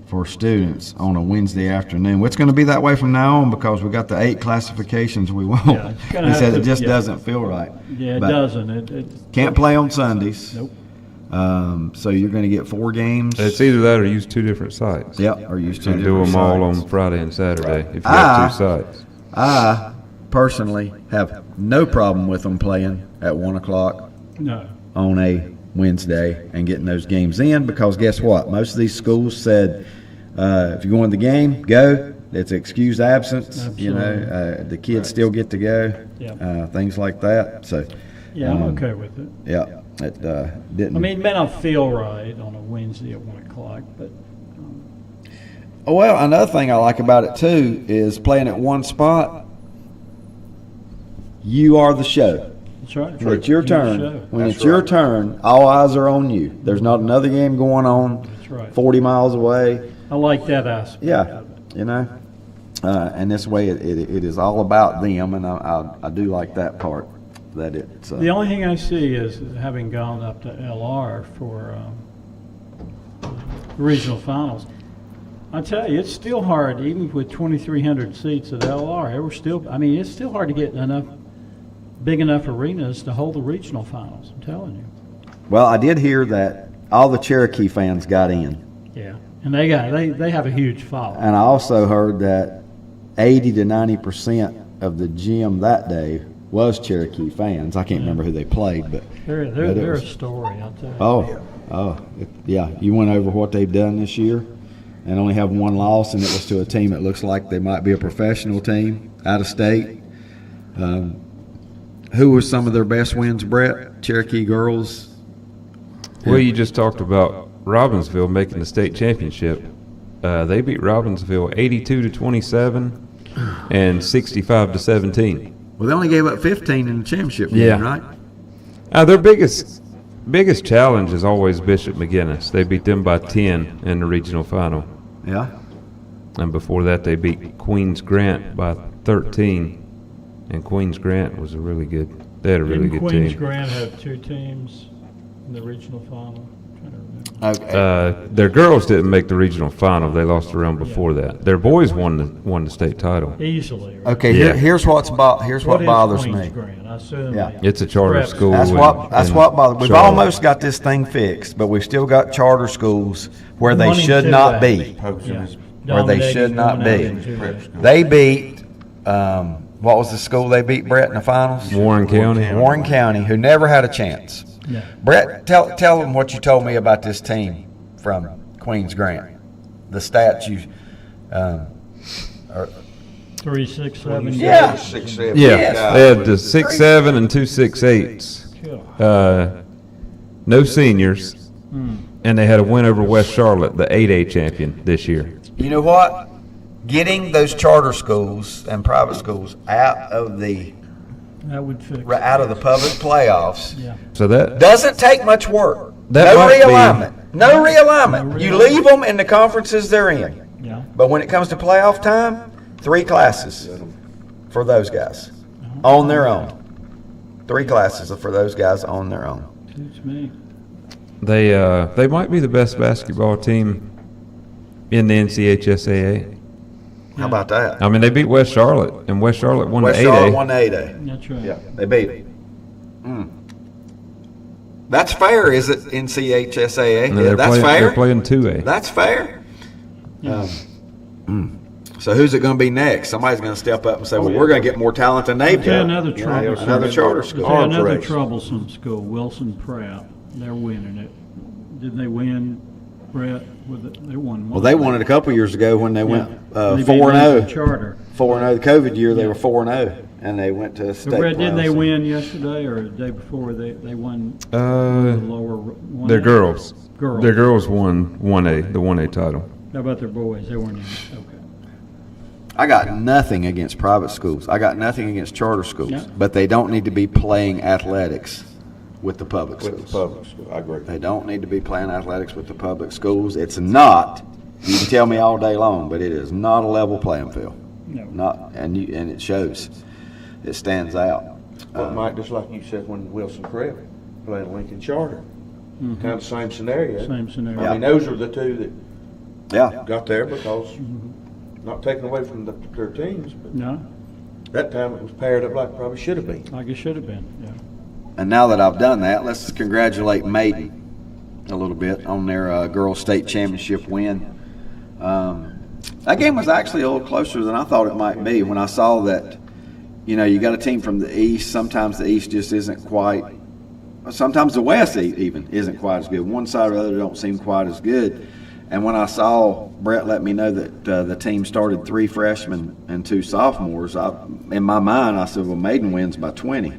for students on a Wednesday afternoon. Well, it's going to be that way from now on because we got the 8 classifications we want. Yeah, it's gonna He have says to- it just yeah. doesn't feel right. Yeah, it But doesn't. It can't play on Sundays. Nope. So you're going to get 4 games. It's either that or use 2 different sites. Yep, or use 2 And do different them all sites. on Friday and Saturday if you have 2 sites. I personally have no problem with them playing at 1 o'clock No. on a Wednesday and getting those games in because guess what? Most of these schools said if you go in the game, go. It's excused absence. Absolutely. The kids still get to go. Yeah. Things like that. So Yeah, I'm okay with it. yeah, it didn't. I mean, it may not feel right on a Wednesday at 1 o'clock, but Well, another thing I like about it too is playing at one spot. You are the show. that's right. When it's your turn, show. when That's it's your right. turn, all eyes are on you. There's not another game going on That's right. 40 miles away. I like that aspect. Yeah, of it. and this way it is all about them, and I do like that part. That it's The only thing I see is having gone up to LR for the regional finals. I tell you, it's still hard, even with 2,300 seats at LR. It's still hard to get big enough arenas to hold the regional finals. I'm telling you. well, I did hear that all the Cherokee fans got in, Yeah, and they have a huge following. and I also heard that 80 to 90% of the gym that day was Cherokee fans. I can't remember who they played, but They're it a was- story. I'll tell you. yeah. You went over what they've done this year, and only have 1 loss, and it was to a team that looks like they might be a professional team out of state. Who were some of their best wins, Brett? Cherokee girls. Well, you just talked about Robbinsville making the state championship. They beat Robbinsville 82-27 and 65-17. Well, they only gave up 15 in the championship game, Yeah. right? Their biggest challenge is always Bishop McGinnis. They beat them by 10 in the regional final. Yeah. And before that, they beat Queens Grant by 13. And Queens Grant was they had a really Didn't good Queens team. Grant have 2 teams in the regional final? I'm trying to remember. Okay. Their girls didn't make the regional final. They lost the round before that. Their boys won the state title. Easily. Right? Okay. Yeah. Here's what What is bothers Queens me. Grant? I assume Yeah. It's a charter Prep school. That's in- what bothers. We've Charlotte. almost got this thing fixed, but we've still got charter schools where they Wanting should to, not be. Posing Yeah. is Where they Dominating should not going out be. into it. They beat what was the school they beat Brett in the finals? Warren County. Warren County, who never had a chance. Yeah. Brett, tell them what you told me about this team from Queens Grant. The stats you. 3, 6, 7. Yeah. 6, 7. Yeah, Yes. they had the 6'7" and 2 6'8". No seniors, and they had a win over West Charlotte, the 8A champion this year. You know what? Getting those charter schools and private schools out of the That would fix it. public playoffs Yeah. So that doesn't take much work. That No might be- realignment. No realignment. You leave them in the conferences they're in. Yeah. But when it comes to playoff time, 3 classes for those guys on their own. 3 classes for those guys on their own. Suits me. they might be the best basketball team in the NCHSAA. How about that? I mean, they beat West Charlotte, and West Charlotte won West the 8A. Charlotte won the 8A. That's right. Yeah, they beat it. That's fair, is it, NCHSAA? And Yeah, they're that's playing, fair. They're playing 2A. That's fair. Yeah. So who's it going to be next? Somebody's going to step up and say, well, we're going to get more talent than they've Yeah, got. another troublesome. Another charter Is school. there another race. troublesome school, Wilson Pratt. They're winning it. Did they win, Brett? They won one. Well, they won it a couple years ago when they went They beat 4-0. Lincoln Charter. 4-0. The COVID year, they were 4-0, and they went to So state. Brett, didn't they playoffs. win yesterday or the day before? They won the lower one. Their girls. Girls. Their girls won 1A, the 1A title. How about their boys? They weren't in it. Okay. I got nothing against private schools. I got nothing against charter schools, Yeah. but they don't need to be playing athletics with the public With the schools. public school, I agree. They don't need to be playing athletics with the public schools. It's not. You can tell me all day long, but it is not a level playing field. No. Not, and it shows. It stands out. But Mike, just like you said when Wilson Prep played Lincoln Charter, kind of same scenario. Same scenario. I mean, those are the two Yeah. that got there because, not taking away from their teams, but No, that time it was paired up like it probably should have been. like it should have been. Yeah. And now that I've done that, let's congratulate Maiden a little bit on their girls' state championship win. That game was actually a little closer than I thought it might be when I saw that, you got a team from the East. Sometimes the East just isn't quite, sometimes the West even isn't quite as good. One side or the other don't seem quite as good. And when I saw Brett let me know that the team started 3 freshmen and 2 sophomores, in my mind I said, well, Maiden wins by 20.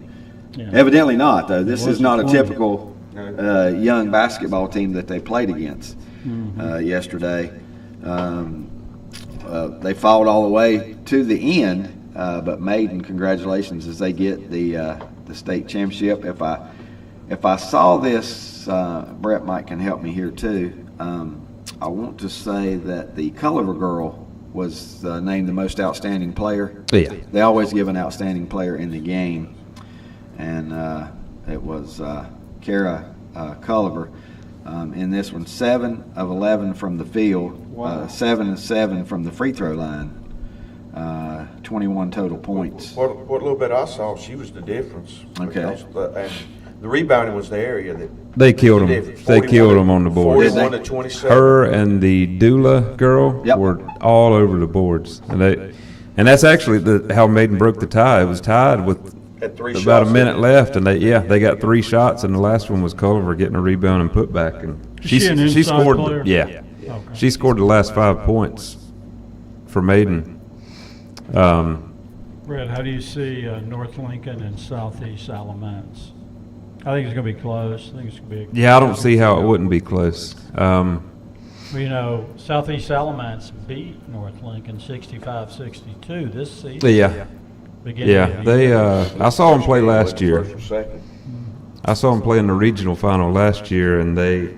Yeah. Evidently not, though. This is wasn't not a 20. typical young basketball team that they played against yesterday. They fought all the way to the end, but Maiden, congratulations, as they get the state championship. If I saw this, Brett Mike can help me here too. I want to say that the Culliver girl was named the most outstanding player. Yeah. They always give an outstanding player in the game, and it was Kara Culliver. In this one, 7 of 11 from the field, 7 of 7 from the free throw line, 21 total points. What little bit I saw, she was the difference. Okay. Because and the rebounding was the area that They killed them. difference. They killed them on the board. 41 to 27. Her and the doula girl Yep. were all over the boards, and that's actually how Maiden broke the tie. It was tied with Had 3 about a shots. minute left, and they got 3 shots, and the last one was Culliver getting a rebound and put back, and Is she an inside scored. player? Yeah, Okay. she scored the last 5 points for Maiden. Brett, how do you see North Lincoln and Southeast Alamance? I think it's going to be close. I think it's going to be. Yeah, I don't see how it wouldn't be close. Well, Southeast Alamance beat North Lincoln 65-62 this season. Yeah, Beginning yeah. of the year. I saw them play last year. First or second. I saw them play in the regional final last year, and they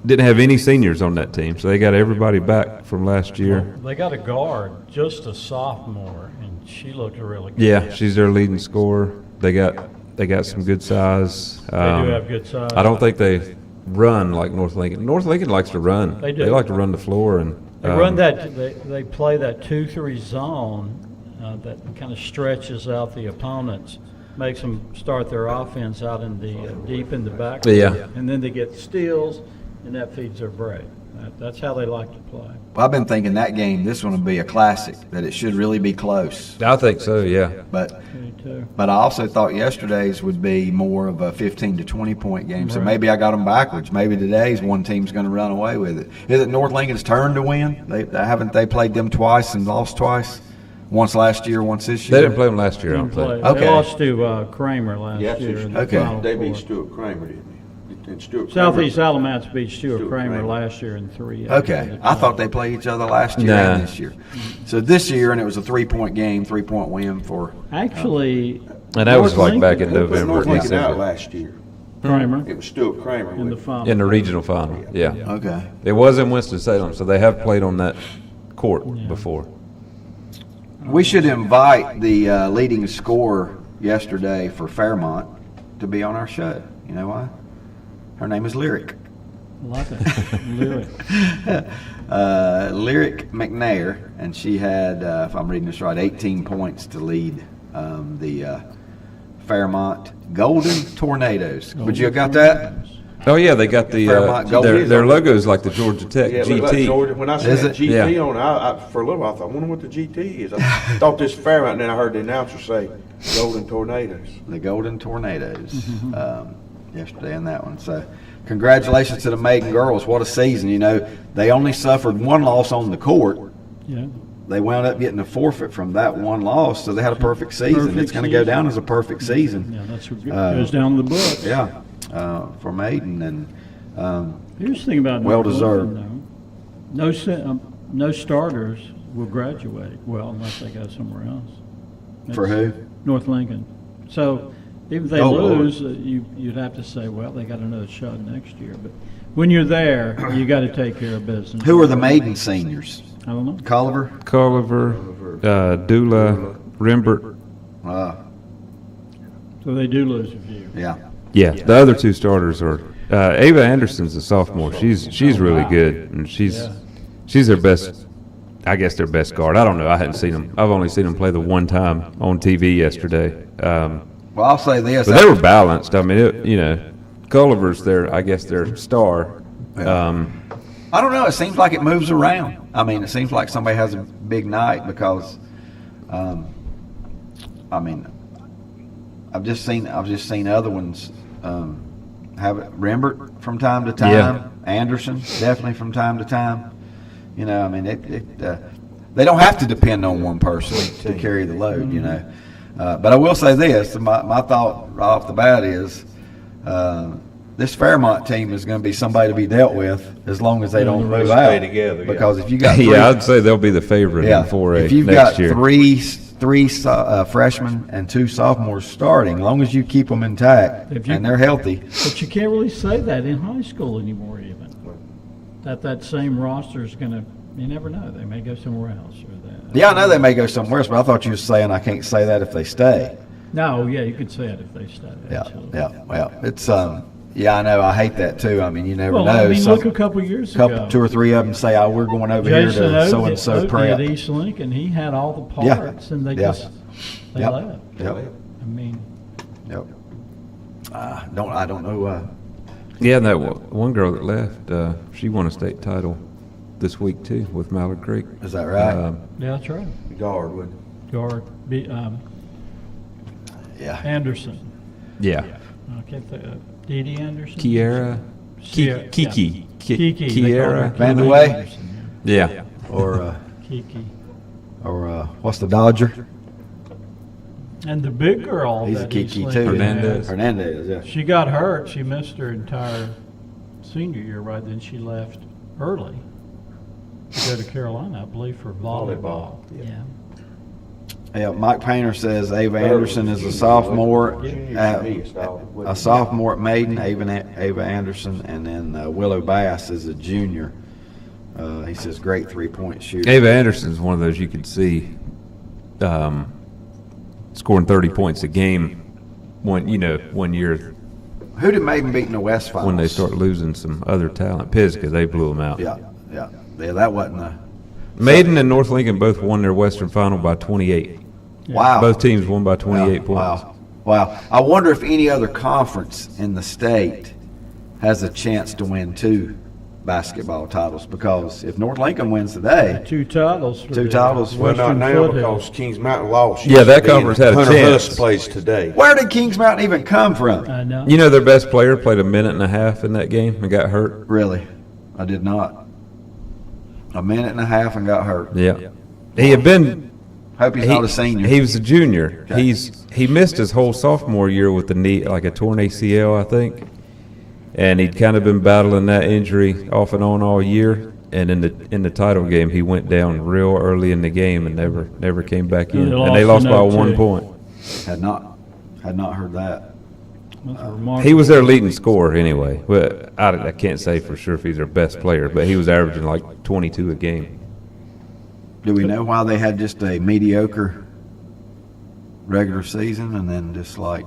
didn't have any seniors on that team, so they got everybody back from last year. They got a guard, just a sophomore, and she looked really good. Yeah, she's their leading scorer. They got some good size. They do have good size. I don't think they run like North Lincoln. North Lincoln likes to run. They do. They like to run the floor, and They run that. They play that 2-3 zone that kind of stretches out the opponents, makes them start their offense out in the deep in the back. Yeah. And then they get steals, and that feeds their break. That's how they like to play. Well, I've been thinking that game, this one will be a classic, that it should really be close. I think so, yeah. But Me too. I also thought yesterday's would be more of a 15 to 20 point game. So Right. maybe I got them backwards. Maybe today's one team's going to run away with it. Is it North Lincoln's turn to win? Haven't they played them twice and lost twice? Once last year, once this year. They didn't play them last year, I don't Didn't play. think. Okay. They lost to Kramer last Yeah, year. in the okay. Final They Four. beat Stuart Kramer, didn't they? And Stuart Southeast Kramer- Alamance beat Stuart Stuart Kramer Kramer. last year in 3. Okay, I thought they played each other last year Nah. and this year. So this year, and it was a 3-point game, 3-point win for. Actually, And that was North like back in Lincoln They put November, North Lincoln out December. last year. Kramer It was Stuart Kramer. in the with- final. In the regional final, yeah. Okay. It was in Winston-Salem, so they have played on that court before. We should invite the leading scorer yesterday for Fairmont to be on our show. You know why? Her name is Lyric. Like it. Lyric. Lyric McNair, and she had, if I'm reading this right, 18 points to lead the Fairmont Golden Tornadoes. Would you have got that? Oh, yeah, they got the, Fairmont Gold their is on logo's like the Georgia Tech Yeah, it looked like GT. Georgia. When I Is said it? GT Yeah. on it, for a little while I thought, I wonder what the GT is. I thought this Fairmont, and then I heard the announcer say Golden Tornadoes. The Golden Tornadoes yesterday in that one. So congratulations to the Maiden girls. What a season. You know, they only suffered one loss on the court. Yeah. They wound up getting a forfeit from that one loss, so they had a perfect season. Perfect It's going to go season. down as a perfect season. Yeah, that's what goes down the books. Yeah, for Maiden. And Here's the thing about Well North deserved. Lincoln, though. No starters will graduate. Well, unless they go somewhere else. for who? North Lincoln. So if they Oh, Lord. lose, you'd have to say, well, they got another shot next year. But when you're there, you got to take care of business. Who are the Maiden seniors? I don't know. Culliver? Culliver, Dula, Rembert. So they do lose a few. Yeah. Yeah, the other two starters are Ava Anderson's a sophomore. She's really wow. good, and she's Yeah. their best. I guess their best guard. I don't know. I hadn't seen them. I've only seen them play the one time on TV yesterday. Well, I'll say this. But they were balanced. I mean, Culliver's their star. I don't know. It seems like it moves around. I mean, it seems like somebody has a big night because, I mean, I've just seen other ones have it. Rembert from time to time. Yeah. Anderson definitely from time to time. You know, I mean, they don't have to depend on one person to carry the load. You know, but I will say this: my thought right off the bat is. This Fairmont team is going to be somebody to be dealt with as long as they don't move Stay out. together, yeah. Because if you got three, Yeah, I'd say they'll be the favorite in 4A if you've next got year. three freshmen and 2 sophomores starting, as long as you keep them intact If you- and they're healthy, But you can't really say that in high school anymore, even. That same roster is going to, you never know. They may go somewhere else or that. yeah, I know they may go somewhere else, but I thought you were saying I can't say that if they stay. No, yeah, you could say it if they stay. Yeah, absolutely. yeah. Well, it's yeah, I know. I hate that too. I mean, you never Well, know. I mean, Some- look a couple years ago. 2 or 3 of them say, "Oh, we're going over here Jason to so and Oakley so at prep." East Lincoln, he had all the Yeah. parts, and they Yeah. just they Yep. left. Yep. I mean, Yep. I don't know. Yeah, and that one girl that left, she won a state title this week too with Mallard Creek. Is that right? yeah, that's right. Guard, wouldn't Guard Yeah. Anderson. Yeah, I can't think of Dee Dee Anderson. Kiera, Yeah. Kiki, Kiki. they call her Kiera. Van der Kiki Way? Anderson, Yeah, Or yeah. Kiki. What's the Dodger? And the big girl. He's a that Kiki East too. Lincoln Hernandez. had, Hernandez, yeah. She got hurt. She missed her entire senior year, right? Then she left early to go to Carolina, I believe, for volleyball. Yeah. Yeah, Mike Painter says Ava Anderson is a sophomore, a sophomore at Maiden, Ava Anderson, and then Willow Bass is a junior. He says great 3-point shooter. Ava Anderson's one of those you could see scoring 30 points a game when year Who did Maiden beat in the West Finals? when they start losing some other talent. Pisgah, they blew them out. Yeah. That wasn't a. Maiden and North Lincoln both won their Western Final by 28. Wow. Both teams won by 28 points. Wow. I wonder if any other conference in the state has a chance to win 2 basketball titles, because if North Lincoln wins today, Two titles. for Two the titles. Well, not Western now Foothills. because Kings Mountain lost. Yeah, that yesterday, conference and had a Hunter chance. Huss plays today. where did Kings Mountain even come from? I know. You know, their best player played a minute and a half in that game and got hurt. Really? I did not. A minute and a half and got hurt. Yeah, he had been. Hope he's not a senior. He was a junior. Okay. He missed his whole sophomore year with the knee, like a torn ACL, I think. And he'd kind of been battling that injury off and on all year. And in the title game, he went down real early in the game and never came back in. And they lost by 1 point. Had not heard that. That's remarkable. He was their leading scorer anyway. Well, I can't say for sure if he's their best player, but he was averaging like 22 a game. Do we know why they had just a mediocre regular season and then just like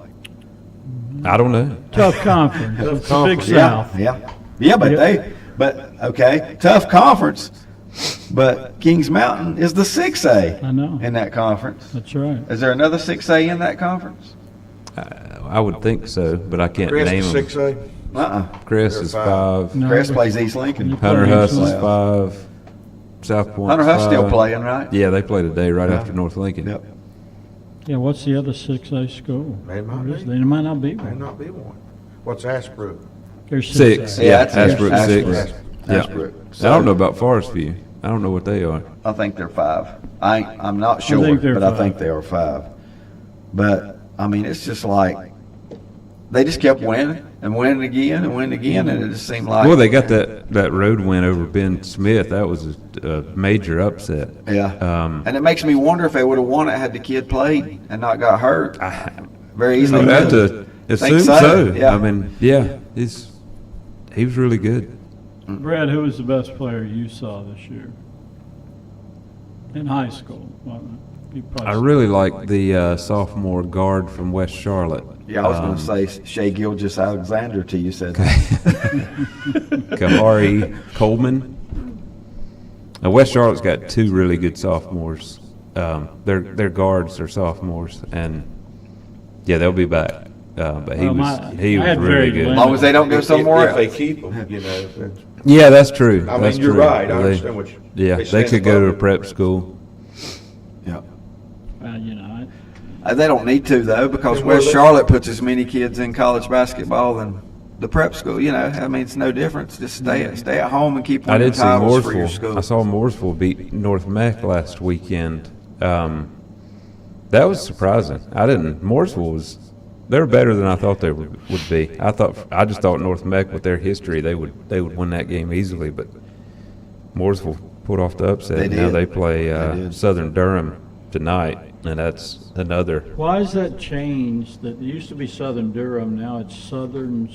I don't know. Tough conference. It's the Big South. but okay, tough conference. But Kings Mountain is the 6A I know. in that conference. That's right. Is there another 6A in that conference? I would think so, but I can't Chris name is them. 6A. Chris They're is five. 5. No, Chris but- plays East Lincoln. Hunter Huss is Playoff. 5. South Point. Hunter Huss still playing, right? Yeah, they play today right Yeah. after North Lincoln. Yep. Yeah, what's the other 6A school? They might There is- be. There might not be May one. not be one. What's Ashbrook? There's 6. 6A. Yeah, that's Ashbrook Ashbrook. 6. Ashbrook. I don't know about Forest View. I don't know what they are. I think they're 5. I'm not think sure, they're but I 5. think they are 5. But I mean, it's just like they just kept winning and winning again and winning again, and it just seemed like Well, they got that road win over Ben Smith. That was a major upset. yeah. And it makes me wonder if they would have won it had the kid played and not got hurt. Very easily. I'd have could. to Think assume so, so. yeah. I mean, yeah, he was really good. Brad, who was the best player you saw this year? In high school? Well, you probably I really like the sophomore guard from West Charlotte. Yeah, I was going to say Shea Gilgis Alexander to you said. Kahari Coleman. Now, West Charlotte's got 2 really good sophomores. Their guards are sophomores, and yeah, they'll be back. But he Well, was he I was had really very good. As long as they don't go somewhere If they else. keep them, you know. that's- Yeah, that's true. I That's mean, you're true. right. I They- understand what you. Yeah, they stand could go to a above it. prep school. Yeah. you know, They don't need to though, because Yeah, well, West they- Charlotte puts as many kids in college basketball than the prep school. You know, I mean, it's no difference. Just stay at home and keep I winning did see titles for your Mooresville. school. I saw Mooresville beat North Mac last weekend. That was surprising. Mooresville they're better than I thought they would be. I just thought North Mac with their history they would win that game easily, but Mooresville pulled off the upset. They Now did. they play They did. Southern Durham tonight, and that's another. why is that changed? That it used to be Southern Durham, now it's Southern,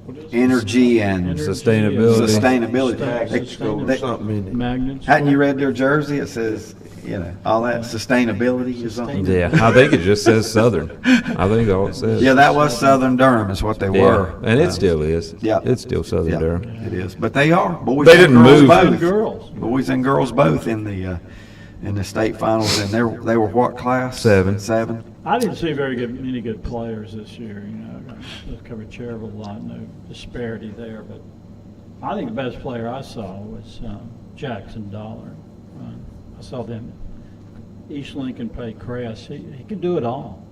what is it? Energy and Energy Sustainability. Sustainability. Or something in it. Magnets. Hadn't you read their jersey? It says, you know, all that sustainability or something. Yeah, I think it just says Southern. I think all it says. Yeah, that was Southern Durham is what they Yeah, were. and it still is. Yeah. It's still Southern Yeah, Durham. it is. But they are boys. They and didn't girls move. both. Girls. Boys and girls both in the state finals, and they were what class? 7. 7. I didn't see many good players this year, you know. I've covered Cherville a lot, no disparity there, but I think the best player I saw was Jackson Dollar. I saw them, East Lincoln pay Crest. He can do it all.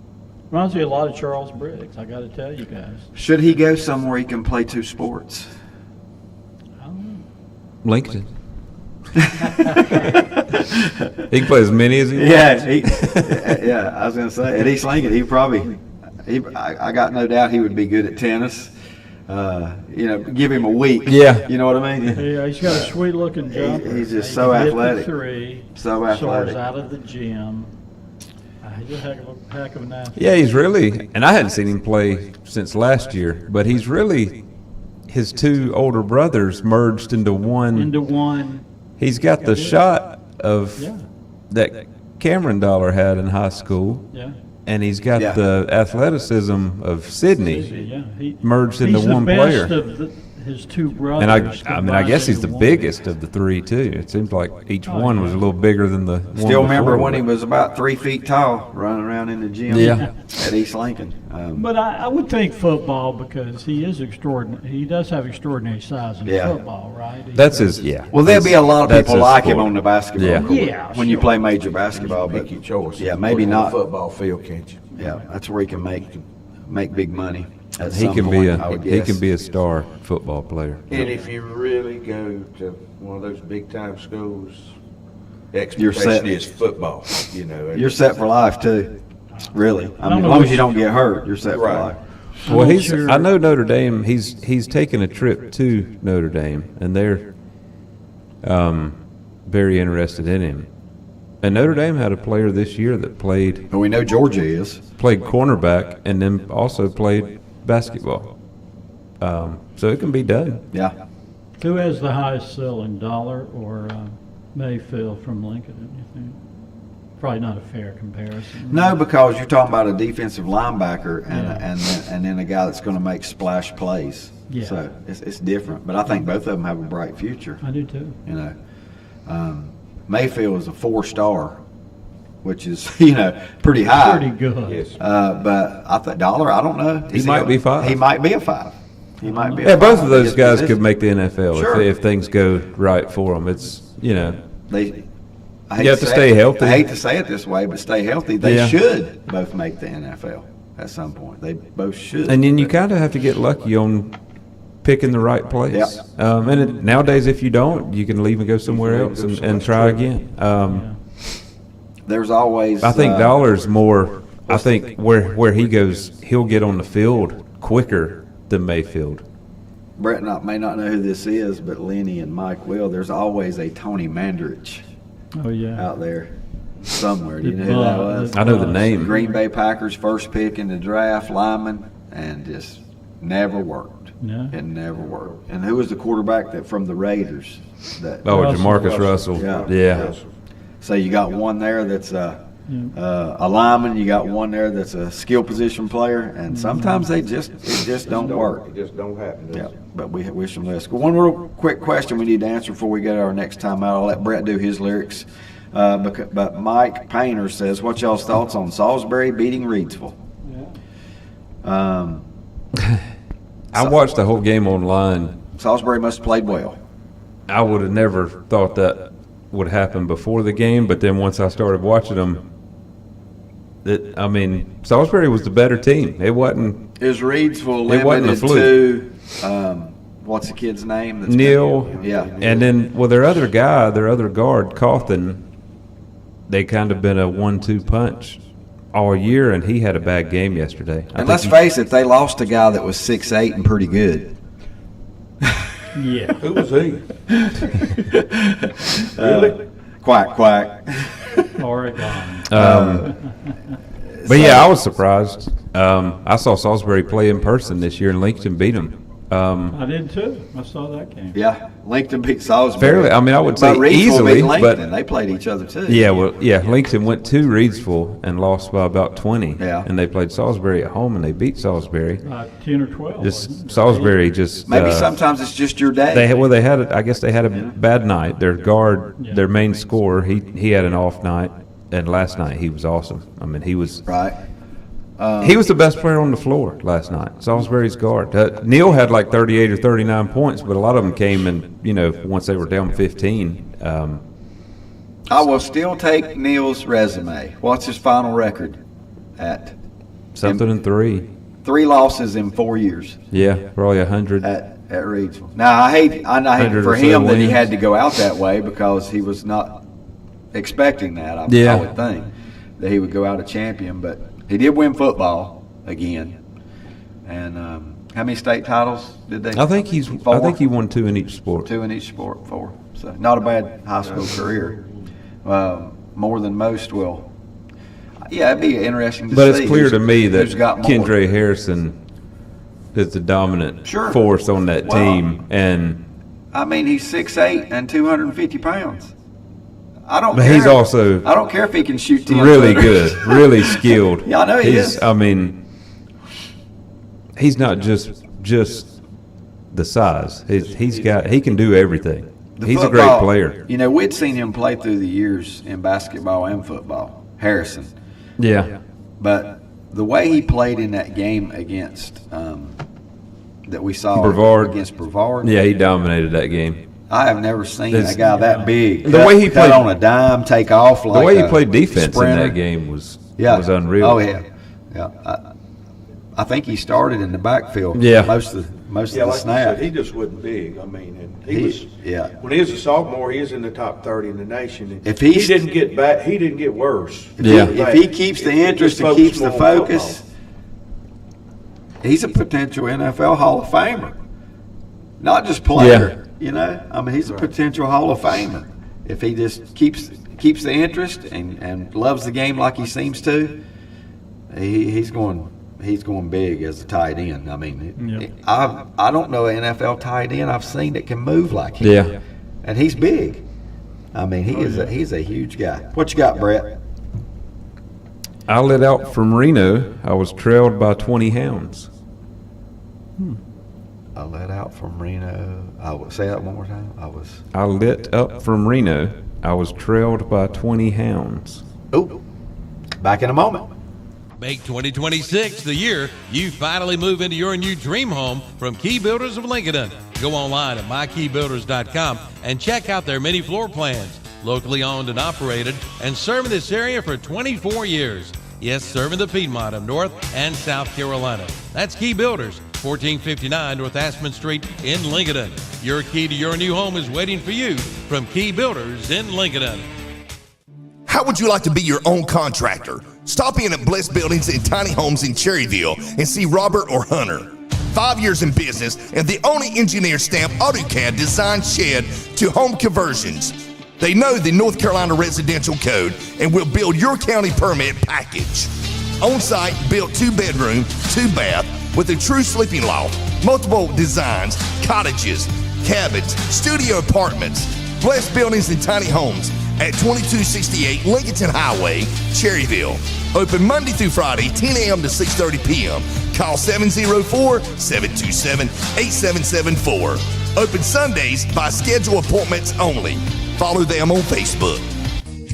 Reminds me a lot of Charles Briggs, I got to tell you guys. Should he go somewhere he can play 2 sports? I don't know. Lincoln. He can play as many as he wants. Yeah, I was going to say, at East Lincoln, I got no doubt he would be good at tennis. Give him a week. Yeah. You know what I mean? Yeah, he's got a sweet-looking jumper. He's just He so can hit the athletic. three, So soars athletic. out of the gym. He's a heck of an athlete. Yeah, he's really, and I hadn't seen him play since last year, but he's really, his 2 older brothers merged into one. Into one. He's got the shot of Yeah. that Cameron Dollar had in high school, Yeah. and he's got Yeah. the athleticism of Sydney Yeah. merged into He's the one best player. of his two brothers. And I guess he's the combined into one. biggest of the three too. It seems like each one was a little bigger than the one Still remember before. when he was about 3 feet tall, running around in the gym Yeah. at East Lincoln. But I would think football, because he is extraordinary. He does have extraordinary size in Yeah. football, right? That's his, yeah. Well, there'll be a lot of That's people his like him sport. on the basketball Yeah. court Yeah, when you sure. play major basketball. But Make your choice. Yeah, maybe Put it on not. the football field, can't you? yeah, that's where he can make big money. At He some can point, be I would he guess. can be a star football player. And if you really go to one of those big time schools, the You're set. expectation is football, you know. You're set for life too. Really, I mean, as know long as which- you don't get hurt, you're set for Right. life. Well, I'm not he's. sure. I know Notre Dame. He's taken a trip to Notre Dame, and they're very interested in him. And Notre Dame had a player this year that played But we know Georgia is. cornerback and then also played basketball. So it can be done. Yeah. Who has the highest selling, Dollar or Mayfield from Lincoln, you think? Probably not a fair comparison. No, because you're talking about a defensive linebacker and then a guy that's going to make splash plays. Yeah. So it's different. But I think both of them have a bright future. I do too. You know, Mayfield is a 4-star, which is pretty high. Pretty good. Yes. But I think Dollar, I don't know. He might be 5. He might be a 5. He might be. Yeah, a both 5 of those his guys position. could make the NFL Sure. if things go right for them. It's I hate You have to say stay it- healthy. I hate to say it this way, but stay healthy. They Yeah. should both make the NFL at some point. They both should. And then you kind of have to get lucky on picking the right place. Yeah. Nowadays, if you don't, you can leave and go somewhere else and try again. There's always. I think Dollar's more. I think where he goes, he'll get on the field quicker than Mayfield. Brett may not know who this is, but Lenny and Mike will. There's always a Tony Mandarich Oh, yeah. out there somewhere. Do you know The who that buzz, was? the I know the buzz. name. Green Bay Packers first pick in the draft, lineman, and just never worked. No. It never worked. And who was the quarterback that from the Raiders? That Oh, Russell. Jamarcus Russell. Yeah. So you got one there that's a lineman. You got one there that's a skill position player, and sometimes it just don't work. It just don't happen. does Yeah, it? but we wish them less. One real quick question we need to answer before we go to our next time out. I'll let Brett do his lyrics. But Mike Painter says, "What y'all's thoughts on Salisbury beating Reidsville?" I watched the whole game online. Salisbury must have played well. I would have never thought that would happen before the game, but then once I started watching them, Salisbury was the better team. It wasn't Is Reidsville It wasn't a limited to what's the kid's name? That's Neil. Yeah. And then, their other guard, Cawthon, they kind of been a 1-2 punch all year, and he had a bad game yesterday. And let's face it, they lost a guy that was 6'8" and pretty good. Yeah. Who was he? Really? Quack, quack. Oregon. But yeah, I was surprised. I saw Salisbury play in person this year, and Lincoln beat them. I did too. I saw that game. Yeah, Lincoln beat Salisbury. Fairly, I mean, I would say But Reidsville easily, beat Lincoln. but They played each other too. yeah, Lincoln went to Reidsville and lost by about 20. Yeah. And they played Salisbury at home, and they beat Salisbury. 10 or 12. wasn't Just it? Salisbury just Maybe sometimes it's just your day. I guess they had a bad night. Their guard, their main scorer, he had an off night, and last night he was awesome. I mean, he was Right. he was the best player on the floor last night. Salisbury's guard. Neil had like 38 or 39 points, but a lot of them came in, once they were down 15. I will still take Neil's resume. What's his final record at? Something in 3. 3 losses in 4 years Yeah, probably 100. at Reidsville. Now I hate 100 for or so him that he wins. had to go out that way because he was not expecting that. I Yeah. would think that he would go out a champion, but he did win football again. And how many state titles did they? I think he 4? won 2 in each sport. 2 in each sport, 4. So not a bad high school career. More than most will. Yeah, it'd be interesting to But see. it's clear to me that who's got more. Kendra Harrison is the dominant Sure. force on that Well, team, and I mean, he's 6'8" and 250 pounds. I don't. but care. he's also I don't care if he can shoot 10 really footers. good, really skilled. Yeah, I know he is. I mean, he's not just the size. He can do everything. He's a great football, player. You know, we'd seen him play through the years in basketball and football, Harrison. Yeah. But the way he played in that game against that we saw Brevard. against Brevard, Yeah, he dominated that game. I have never seen This- a guy that big. The way he cut played- on a dime, take off like The way he a played defense sprinter. in that game was unreal. Oh yeah, yeah. I think he started in the backfield. Yeah. most of Yeah, the like you snap. said, he just wasn't big. I mean, and he was. Yeah. When he was a sophomore, he was in the top 30 in the nation. And If he he's- didn't get back, he didn't get worse. Yeah. If he keeps the interest and keeps the focus, he's a potential NFL Hall of Famer. Not just player, you know. I mean, he's a potential Hall of Famer if he just keeps the interest and loves the game like he seems to. He's going big as a tight end. I mean, I don't know an NFL tight end I've seen that can move like him. Yeah. And he's big. I mean, he's a huge guy. What you got, Brett? I lit out from Reno. I was trailed by 20 hounds. I let out from Reno. I will say that one more time. I lit up from Reno. I was trailed by 20 hounds. Oh, back in a moment. Make 2026 the year you finally move into your new dream home from Key Builders of Lincoln. Go online at mykeybuilders.com and check out their many floor plans. Locally owned and operated and serving this area for 24 years. Yes, serving the Piedmont of North and South Carolina. That's Key Builders, 1459 North Aspen Street in Lincoln. Your key to your new home is waiting for you from Key Builders in Lincoln. How would you like to be your own contractor? Stop in at Blessed Buildings and Tiny Homes in Cherryville and see Robert or Hunter. 5 years in business and the only engineer stamp AutoCAD design shed to home conversions. They know the North Carolina Residential Code and will build your county permit package. On-site built 2-bedroom, 2-bath with a true sleeping loft, multiple designs, cottages, cabins, studio apartments. Blessed Buildings and Tiny Homes at 2268 Lincoln Highway, Cherryville. Open Monday through Friday, 10 a.m. to 6:30 p.m. Call 704-727-8774. Open Sundays by schedule appointments only. Follow them on Facebook.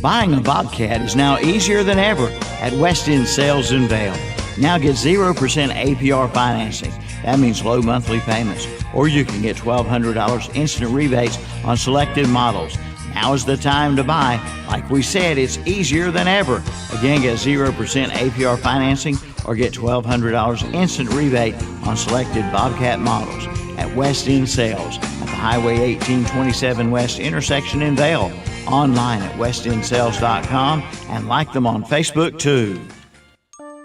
Buying a Bobcat is now easier than ever at West End Sales in Vail. Now get 0% APR financing. That means low monthly payments. Or you can get $1,200 instant rebates on selected models. Now is the time to buy. Like we said, it's easier than ever. Again, get 0% APR financing or get $1,200 instant rebate on selected Bobcat models at West End Sales at the Highway 1827 West intersection in Vail. Online at westendSales.com and like them on Facebook too.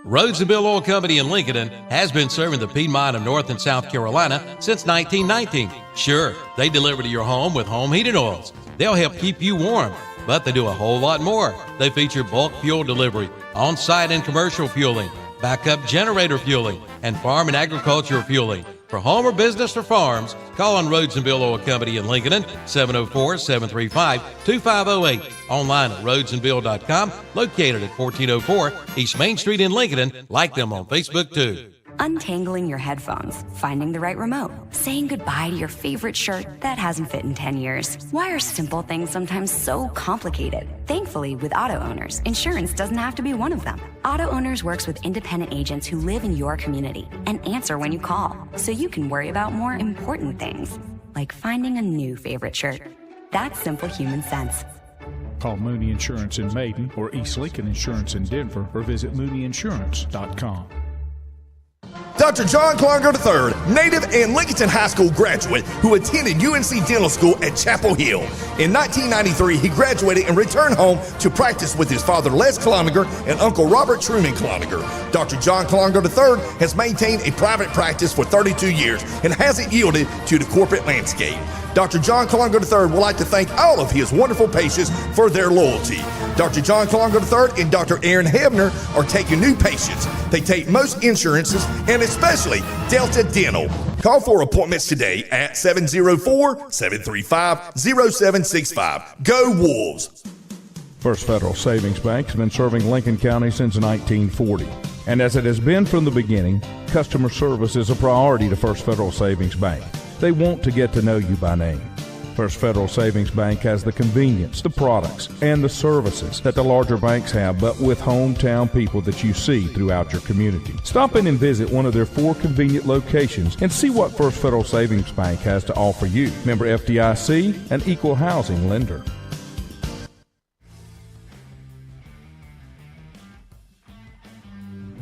Rhodes & Bill Oil Company in Lincoln has been serving the Piedmont of North and South Carolina since 1919. Sure, they deliver to your home with home heating oils. They'll help keep you warm, but they do a whole lot more. They feature bulk fuel delivery, on-site and commercial fueling, backup generator fueling, and farm and agriculture fueling. For home or business or farms, call on Rhodes & Bill Oil Company in Lincoln, 704-735-2508. Online at rhodesandbill.com, located at 1404 East Main Street in Lincoln. Like them on Facebook too. Untangling your headphones, finding the right remote, saying goodbye to your favorite shirt that hasn't fit in 10 years. Why are simple things sometimes so complicated? Thankfully, with auto owners, insurance doesn't have to be one of them. Auto Owners works with independent agents who live in your community and answer when you call, so you can worry about more important things, like finding a new favorite shirt. That's simple human sense. Call Mooney Insurance in Maiden or East Lincoln Insurance in Denver or visit mooneyinsurance.com. Dr. John Clonger III, native and Lincoln High School graduate who attended UNC Dental School at Chapel Hill. In 1993, he graduated and returned home to practice with his father Les Cloninger and Uncle Robert Truman Cloninger. Dr. John Clonger III has maintained a private practice for 32 years and hasn't yielded to the corporate landscape. Dr. John Clonger III would like to thank all of his wonderful patients for their loyalty. Dr. John Clonger III and Dr. Aaron Hebner are taking new patients. They take most insurances and especially Delta Dental. Call for appointments today at 704-735-0765. Go Wolves! First Federal Savings Bank has been serving Lincoln County since 1940. And as it has been from the beginning, customer service is a priority to First Federal Savings Bank. They want to get to know you by name. First Federal Savings Bank has the convenience, the products, and the services that the larger banks have, but with hometown people that you see throughout your community. Stop in and visit one of their 4 convenient locations and see what First Federal Savings Bank has to offer you. Member FDIC, an equal housing lender.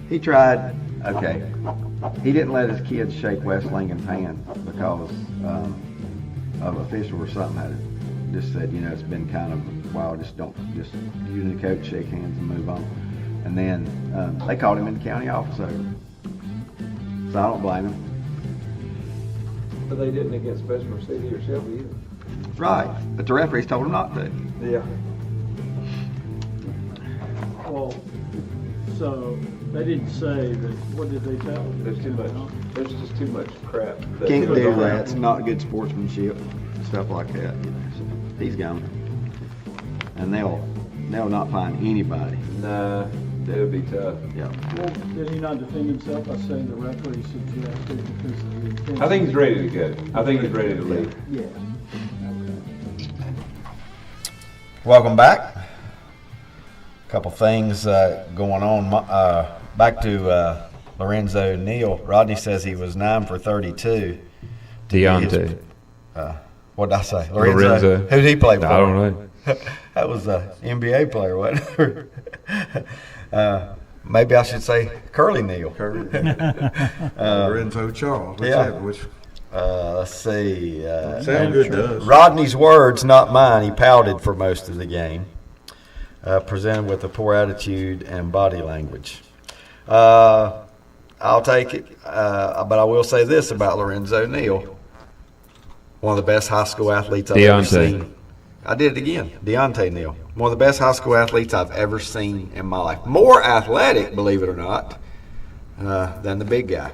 He tried, okay, he didn't let his kids shake Wes Lincoln's hand because of official or something. Had just said, you know, it's been kind of a while, just you and the coach shake hands and move on. And then they called him in the county office over it. So I don't blame him. But they didn't against Bessemer City or Shelby either. Right, but the referees told him not to. Yeah. Well, so they didn't say that, what did they tell him? There's too much. There's just too much crap. Can't do that. It's not good sportsmanship, stuff like that. You know, so he's gone, and they'll not find anybody. Nah, that'll be tough. Yeah. Well, did he not defend himself by saying the referee suggested because of the intensity? I think he's ready to go. I think he's ready to leave. Yeah. Welcome back. A couple things going on. Back to Lorenzo Neal. Rodney says he was 9 for 32. Deontay. What did I say? Lorenzo. Who did he play for? I don't know. That was an NBA player, wasn't it? Maybe I should say Curly Neal. Lorenzo Charles. Let's Yeah. have it. Which Let's see. sound good does. Rodney's words, not mine. He pouted for most of the game. Presented with a poor attitude and body language. I'll take it, but I will say this about Lorenzo Neal. One of the best high school athletes I've ever seen. I did it again. Deontay Neal. One of the best high school athletes I've ever seen in my life. More athletic, believe it or not, than the big guy.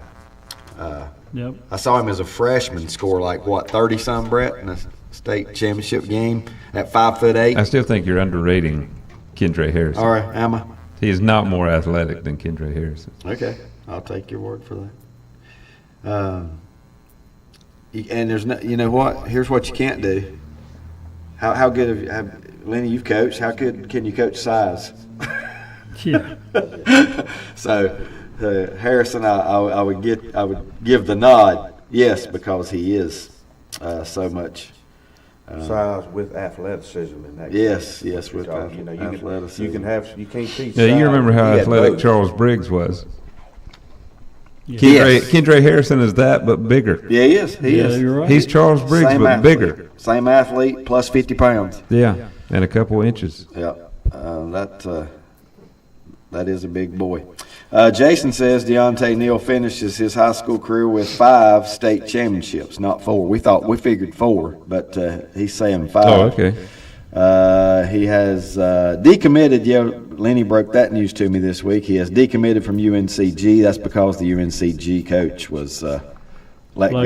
Yep. I saw him as a freshman score 30-some, Brett, in a state championship game at 5'8". I still think you're underrating Kendra Harrison. All right, am I? He is not more athletic than Kendra Harrison. Okay, I'll take your word for that. And there's no, you know what? Here's what you can't do. How good Lenny? You've coached. How good can you coach size? Yeah. So Harrison, I would give the nod, yes, because he is so much. Size with athleticism in that. Yes, game. yes, with athleticism. You can't teach. Yeah, you remember how He had athletic both. Charles Briggs was. Yes. Kendra Harrison is that, but bigger. Yeah, he is. He Yeah, is. you're right. He's Charles Briggs, Same but athlete. bigger. Same athlete, plus 50 pounds. Yeah, and a couple inches. Yeah, that is a big boy. Jason says Deontay Neal finishes his high school career with 5 state championships, not 4. We figured 4, but he's saying 5. Oh, okay. He has decommitted. Yeah, Lenny broke that news to me this week. He has decommitted from UNCG. That's because the UNCG coach was let go.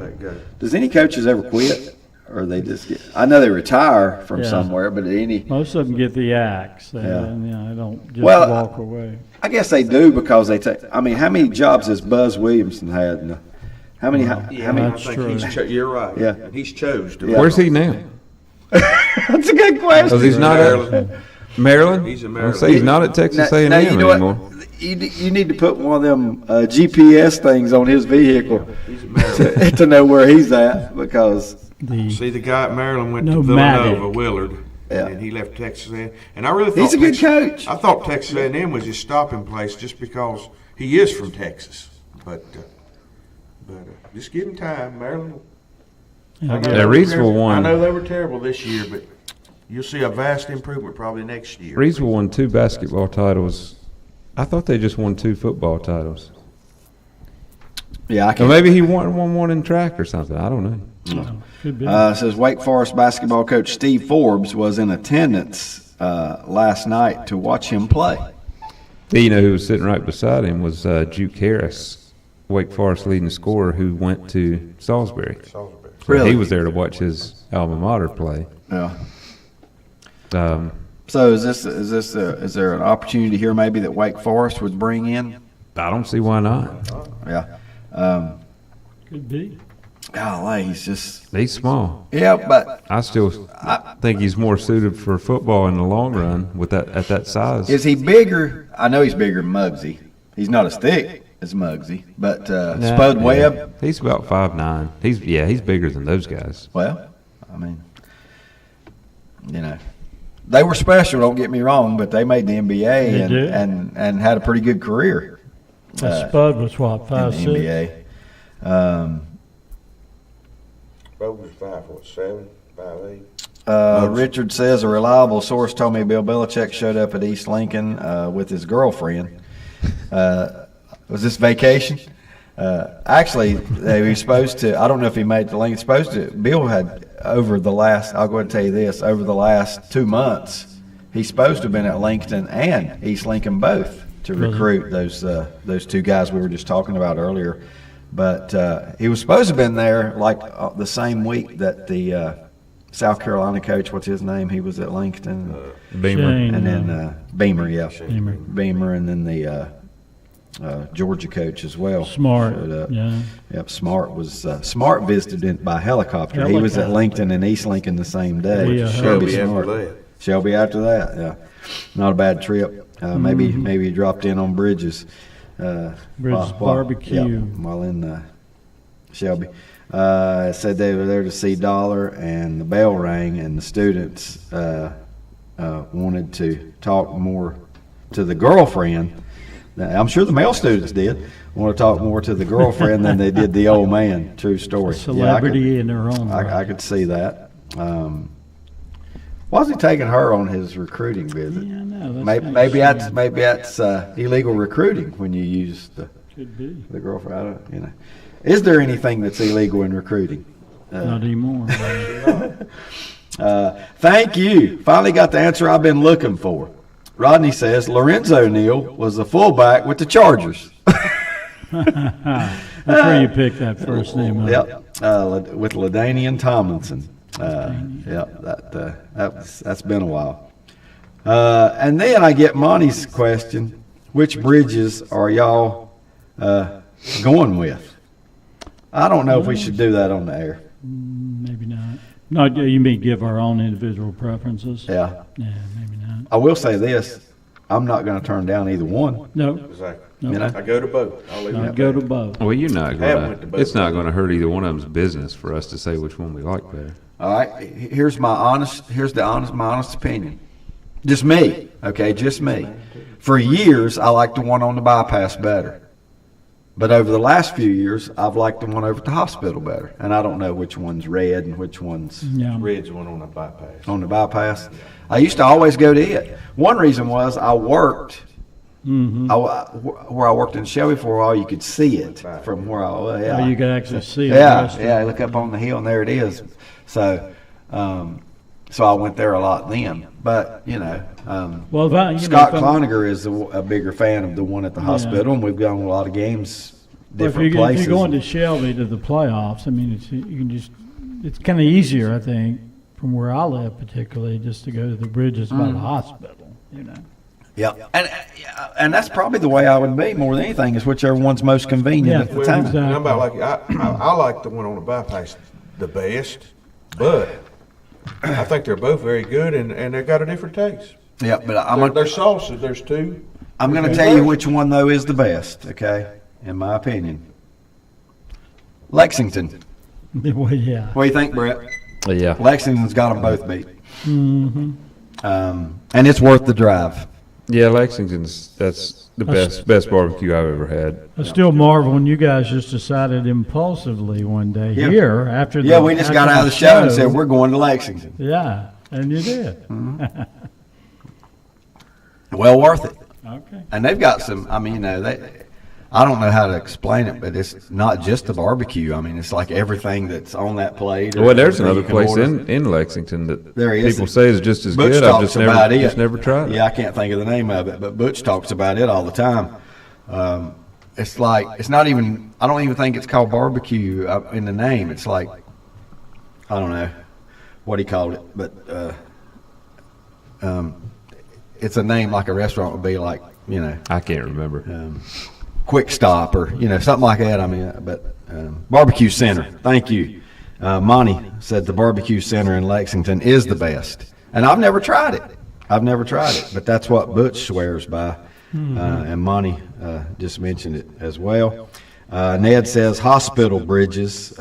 Let go. Does any coaches ever quit? Or they just get, I know they retire from Yeah. somewhere, but any, Most of them get the axe. They don't just Well, walk away. I guess they do because they take, I mean, how many jobs has Buzz Williamson had? And how many, how many, That's I true. think you're right. Yeah. He's chose to. Yeah. Where's he now? that's a good question. Because he's not at Maryland. He's in I'll Maryland. say he's not at Texas A&M Now, you know anymore. what? You need to put one of them GPS things on his vehicle He's at Maryland. to know where he's at because See, the guy at Maryland went to Nomadic. Villanova, Willard, Yeah. and he left Texas A&M. And I really thought he's a good coach. I thought Texas A&M was his stopping place just because he is from Texas. But just give him time, Maryland. I know Yeah, they were Reidsville terrible. won. I know they were terrible this year, but you'll see a vast improvement probably next year. Reidsville won 2 basketball titles. I thought they just won 2 football titles. Yeah, I Or can. maybe he won one in track or something. I don't know. Could be. Says Wake Forest basketball coach Steve Forbes was in attendance last night to watch him play. You know who was sitting right beside him was Juke Harris, Wake Forest leading scorer, who went to Salisbury. So Really? he was there to watch his alma mater play. Yeah. Um, So is there an opportunity here maybe that Wake Forest would bring in? I don't see why not. Yeah. Could be. golly, he's small. Yeah, but I still think he's more suited for football in the long run with that at that size. is he bigger? I know he's bigger than Muggsy. He's not as thick as Muggsy, but Spud Webb. He's about 5'9". He's bigger than those guys. Well, I mean, they were special. Don't get me wrong, but they made the NBA and had a pretty good career. Spud was what, 5'6"? in the NBA. Both was 5'7", 5'8". Richard says a reliable source told me Bill Belichick showed up at East Lincoln with his girlfriend. Was this vacation? Actually, they were supposed to. I don't know if he made the Lincoln. Supposed to. Bill had over the last. I'll go ahead and tell you this. Over the last 2 months, he's supposed to have been at Lincoln and East Lincoln both to recruit those two guys we were just talking about earlier. But he was supposed to have been there like the same week that the South Carolina coach, what's his name? He was at Lincoln. Beamer. Shane, And then Beamer, yeah. Beamer. Beamer, and then the Georgia coach as well. Smart, showed up. yeah. Yep, Smart visited by helicopter. He was at Lincoln and East Lincoln the same day. Yeah, Shelby Shelby Smart. after that. Shelby after that, yeah. Not a bad trip. Maybe he dropped in on Bridges. Bridges Barbecue. While in Shelby. Said they were there to see Dollar, and the bell rang, and the students wanted to talk more to the girlfriend. Now, I'm sure the male students did want to talk more to the girlfriend than they did the old man. True story. Celebrity in their own right. I could see that. Why was he taking her on his recruiting visit? Yeah, I know. Maybe that's illegal recruiting when you use Could be. the girlfriend. I don't. Is there anything that's illegal in recruiting? Not anymore. Thank you. Finally got the answer I've been looking for. Rodney says Lorenzo Neal was the fullback with the Chargers. That's where you picked that first name up. Yep, with LaDainian Tomlinson. That's been a while. And then I get Monty's question: which bridges are y'all going with? I don't know if we should do that on the air. Maybe not. No, you mean give our own individual preferences? Yeah. Yeah, maybe not. I will say this: I'm not going to turn down either one. No. Exactly. No. I go to both. I'll leave I'd it go at to that. both. Well, went to both. it's not going to hurt either one of them's business for us to say which one we like better. All right. Here's my honest opinion. Just me. Okay, just me. For years, I liked the one on the bypass better. But over the last few years, I've liked the one over at the hospital better. And I don't know which one's red and which one's Red's one on the bypass. on the bypass. I used to always go to it. One reason was I worked where I worked in Shelby for a while. You could see it from where I was. Yeah. Oh, you could actually see it. Yeah. Look up on the hill, and there it is. So I went there a lot then. But Scott Cloninger is a bigger fan of the one at the hospital, and we've gone to a lot of games, different places. If you're going to Shelby to the playoffs, I mean, it's kind of easier, I think, from where I live, particularly, just to go to the bridges by the hospital. Yeah, and that's probably the way I would be more than anything, is whichever one's most convenient at the time. Exactly. I'm about like I like the one on the bypass the best, but I think they're both very good, and they've got a different taste. Yeah, but there's sauces. There's two. I'm going to tell you which one though is the best. Okay, in my opinion, Lexington. Well, yeah. What do you think, Brett? Yeah. Lexington's got them both beat. Mm-hmm. And it's worth the drive. Yeah, that's the best barbecue I've ever had. I still marvel when you guys just decided impulsively one day here after the we just got out of the show and said we're going to Lexington. Yeah, and you did. Mm-hmm. Well worth it. Okay. And they've got some. I mean, I don't know how to explain it, but it's not just the barbecue. I mean, it's like everything that's on that plate. Well, there's another place in Lexington that people say is just as Butch good. I've just never tried it. Yeah, I can't think of the name of it, but Butch talks about it all the time. It's like, it's not even, I don't even think it's called barbecue in the name. It's like, I don't know what he called it, but it's a name like a restaurant would be like, I can't remember. Quick Stop or something like that. I mean, but Barbecue Center. Thank you. Monty said the Barbecue Center in Lexington is the best. And I've never tried it. But that's what Butch swears by. And Monty just mentioned it as well. Ned says hospital bridges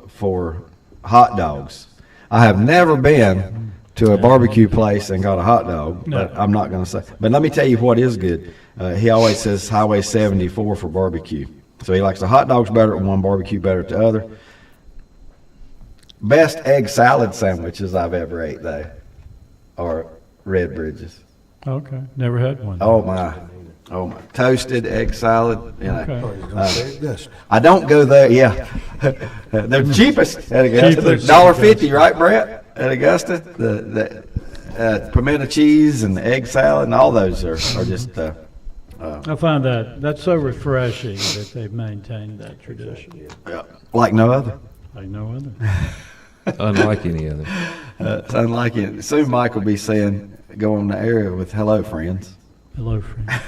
for hot dogs. I have never been to a barbecue place and got a hot dog, but I'm not going to say. But let me tell you what is good. He always says Highway 74 for barbecue. So he likes the hot dogs better at one, barbecue better at the other. Best egg salad sandwiches I've ever ate, though, are Red Bridges. Okay, never had one. Oh my toasted egg salad. You know, Okay. I don't go there. Yeah, they're cheapest at Augusta. They're $1.50, right, Brett? At Augusta, the pimento cheese and the egg salad and all those are just. I find that's so refreshing that they've maintained that tradition. Like no other. Like no other. Unlike any other. It's unlike it. Soon Mike will be saying, go on the air with hello, friends. Hello, friends.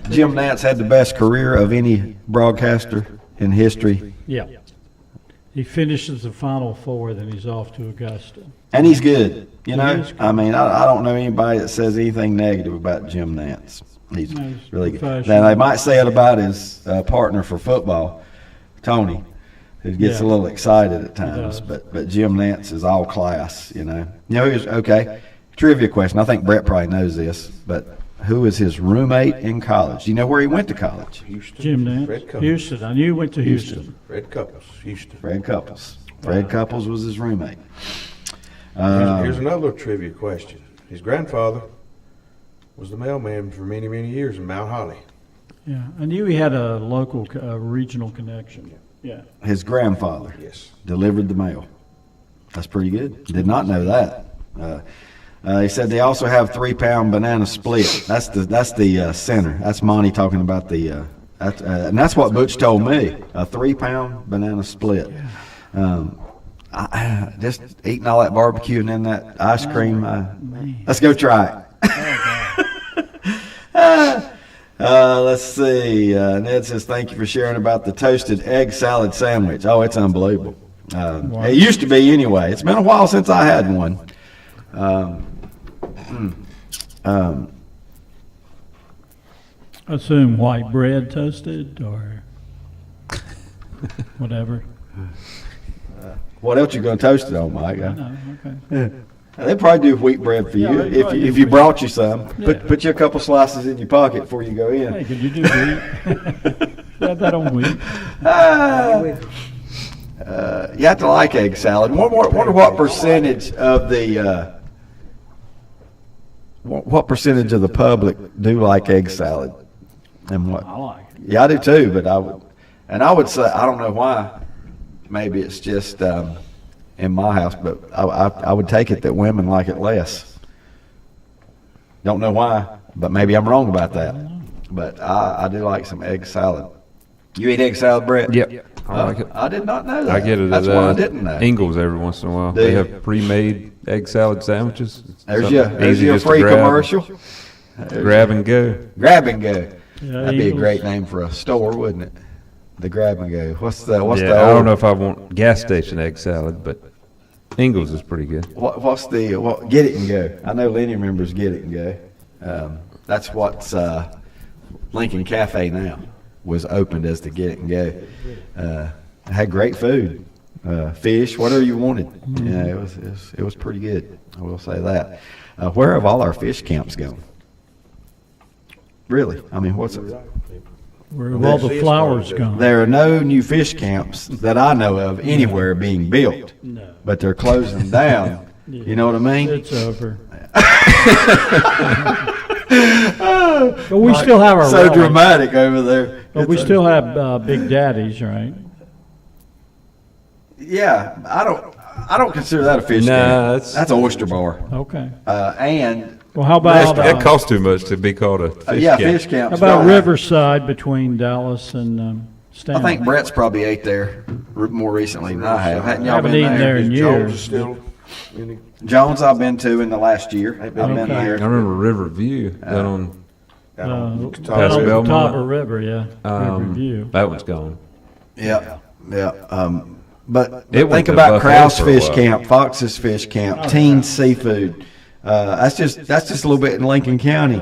Jim Nance had the best career of any broadcaster in history. Yeah. He finishes the Final Four, then he's off to Augusta. And he's good. You know, He is good. I mean, I don't know anybody that says anything negative about Jim Nance. He's No, he's really good. professional. Now, they might say it about his partner for football, Tony, who gets a Yeah. little excited at times. does. But Jim Nance is all class, you know. You know, okay, trivia question. I think Brett probably knows this, but who was his roommate in college? Do you know where he went to college? Houston. Jim Nance. Fred Couples. Houston. I knew he went to Houston. Fred Couples, Houston. Fred Couples. Fred Couples was his roommate. Here's another trivia question. His grandfather was the mailman for many, many years in Mount Holly. Yeah, I knew he had a local, regional connection. Yeah. His grandfather Yes. delivered the mail. That's pretty good. Did not know that. He said they also have 3-pound banana split. That's the center. That's Monty talking about the and that's what Butch told me. A 3-pound banana split. Just eating all that barbecue and then that ice cream. Let's go try it. Let's see. Ned says, thank you for sharing about the toasted egg salad sandwich. Oh, it's unbelievable. It used to be anyway. It's been a while since I had one. Assume white bread toasted or whatever. What else you going to toast it on, Mike? No, okay. They'll probably do wheat bread for Yeah, you they probably if do you wheat. brought you some. Yeah. Put you a couple slices in your pocket before you go in. Hey, could you do wheat? Have that on wheat. You have to like egg salad. Wonder what percentage of the what percentage of the public do like egg salad, and what? I like it. Yeah, I do too. But I would say I don't know why. Maybe it's just in my house, but I would take it that women like it less. Don't know why, but maybe I'm wrong about that. But I do like some egg salad. You eat egg salad, Brett? Yep. I like it. I did not know that. I get it That's at what I didn't know. Ingles every once in a while. Do They you? have pre-made egg salad sandwiches. It's There's something easy your just to free grab. commercial. Grab and go. Grab and go. Yeah, That'd be a Eagles. great name for a store, wouldn't it? The grab and go. What's the Yeah, old, I don't know if I want gas station egg salad, but Ingles is pretty good. what's the Get It and Go? I know Lenny remembers Get It and Go. That's what's Lincoln Cafe now was opened as the Get It and Go. It had great food, fish, whatever you wanted. Yeah, it was pretty good. I will say that. Where have all our fish camps gone? Really? I mean, what's it? Where have all the flowers gone? There are no new fish camps that I know of anywhere being built, No. but they're closing down. You know what I mean? It's over. But we still have our So relics. dramatic over there. But we still have Big Daddies, right? Yeah, I don't consider that a fish Nah, camp. That's an oyster bar. Okay. And Well, how about That costs too much to be called a fish yeah, camp. fish camp. how about Riverside between Dallas and Stanley? I think Brett's probably ate there more recently than I have. Hadn't y'all Haven't been eaten there in Jones years. is still in the Jones, I've been to in the last year. I've been Okay. I there. remember Riverview down on Past Belmont. Catawba River, yeah. Riverview. That one's gone. Yeah, yeah. But It went think to about Buffalo Krause for a Fish while. Camp, Fox's Fish Camp, Teen Seafood. That's just a little bit in Lincoln County.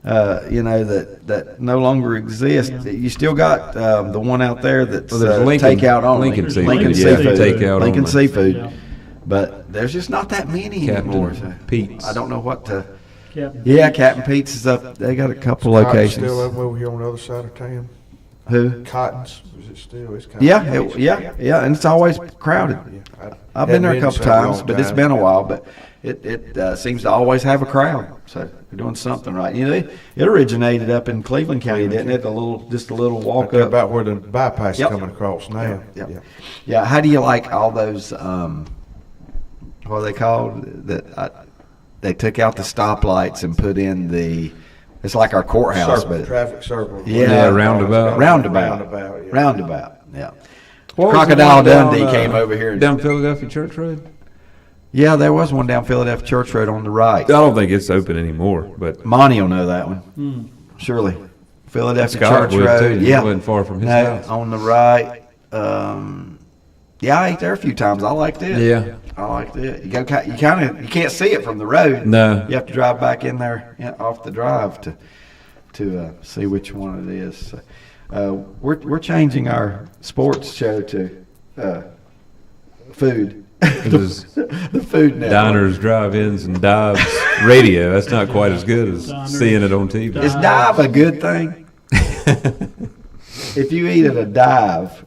That no longer exists. You still got the one out there that's there's Lincoln- takeout only. Lincoln Seafood, Lincoln yeah, Seafood. takeout Lincoln only. Seafood. Yeah. But there's just not that many anymore. So Captain Pete's. I don't know what to. Captain Yeah, Captain Pete's is up. They got a couple Cotton's locations. still over here on the other side of town. Who? Cotton's, is it still? It's kind Yeah, yeah, and it's always crowded. I've been there a couple times, but it's been a while. But it seems to always have a crowd. So they're doing something right. It originated up in Cleveland County, didn't it? Just a little walk up. About where the bypass Yep. is coming across now. Yep. Yeah. How do you like all those? What are they called? They took out the stoplights and put in the. It's like our courthouse, Circle, but traffic circle. Yeah, roundabout. Roundabout. Yeah. What was the Crocodile one down, Dundee came over here. Down Philadelphia Church Road? Yeah, there was one down Philadelphia Church Road on the right. I don't think it's open anymore, but Monty will know that one. Surely. Philadelphia Scott Church would, Road. too. Yeah. He wasn't far from his No, house. on the right. Yeah, I ate there a few times. I liked it. Yeah. I liked it. You can't see it from the road. No. You have to drive back in there off the drive to see which one it is. So, we're changing our sports show to food. it was The food network. diners, drive-ins, and dives radio. That's not quite as good as seeing it on TV. Is dive a good thing? If you eat at a dive,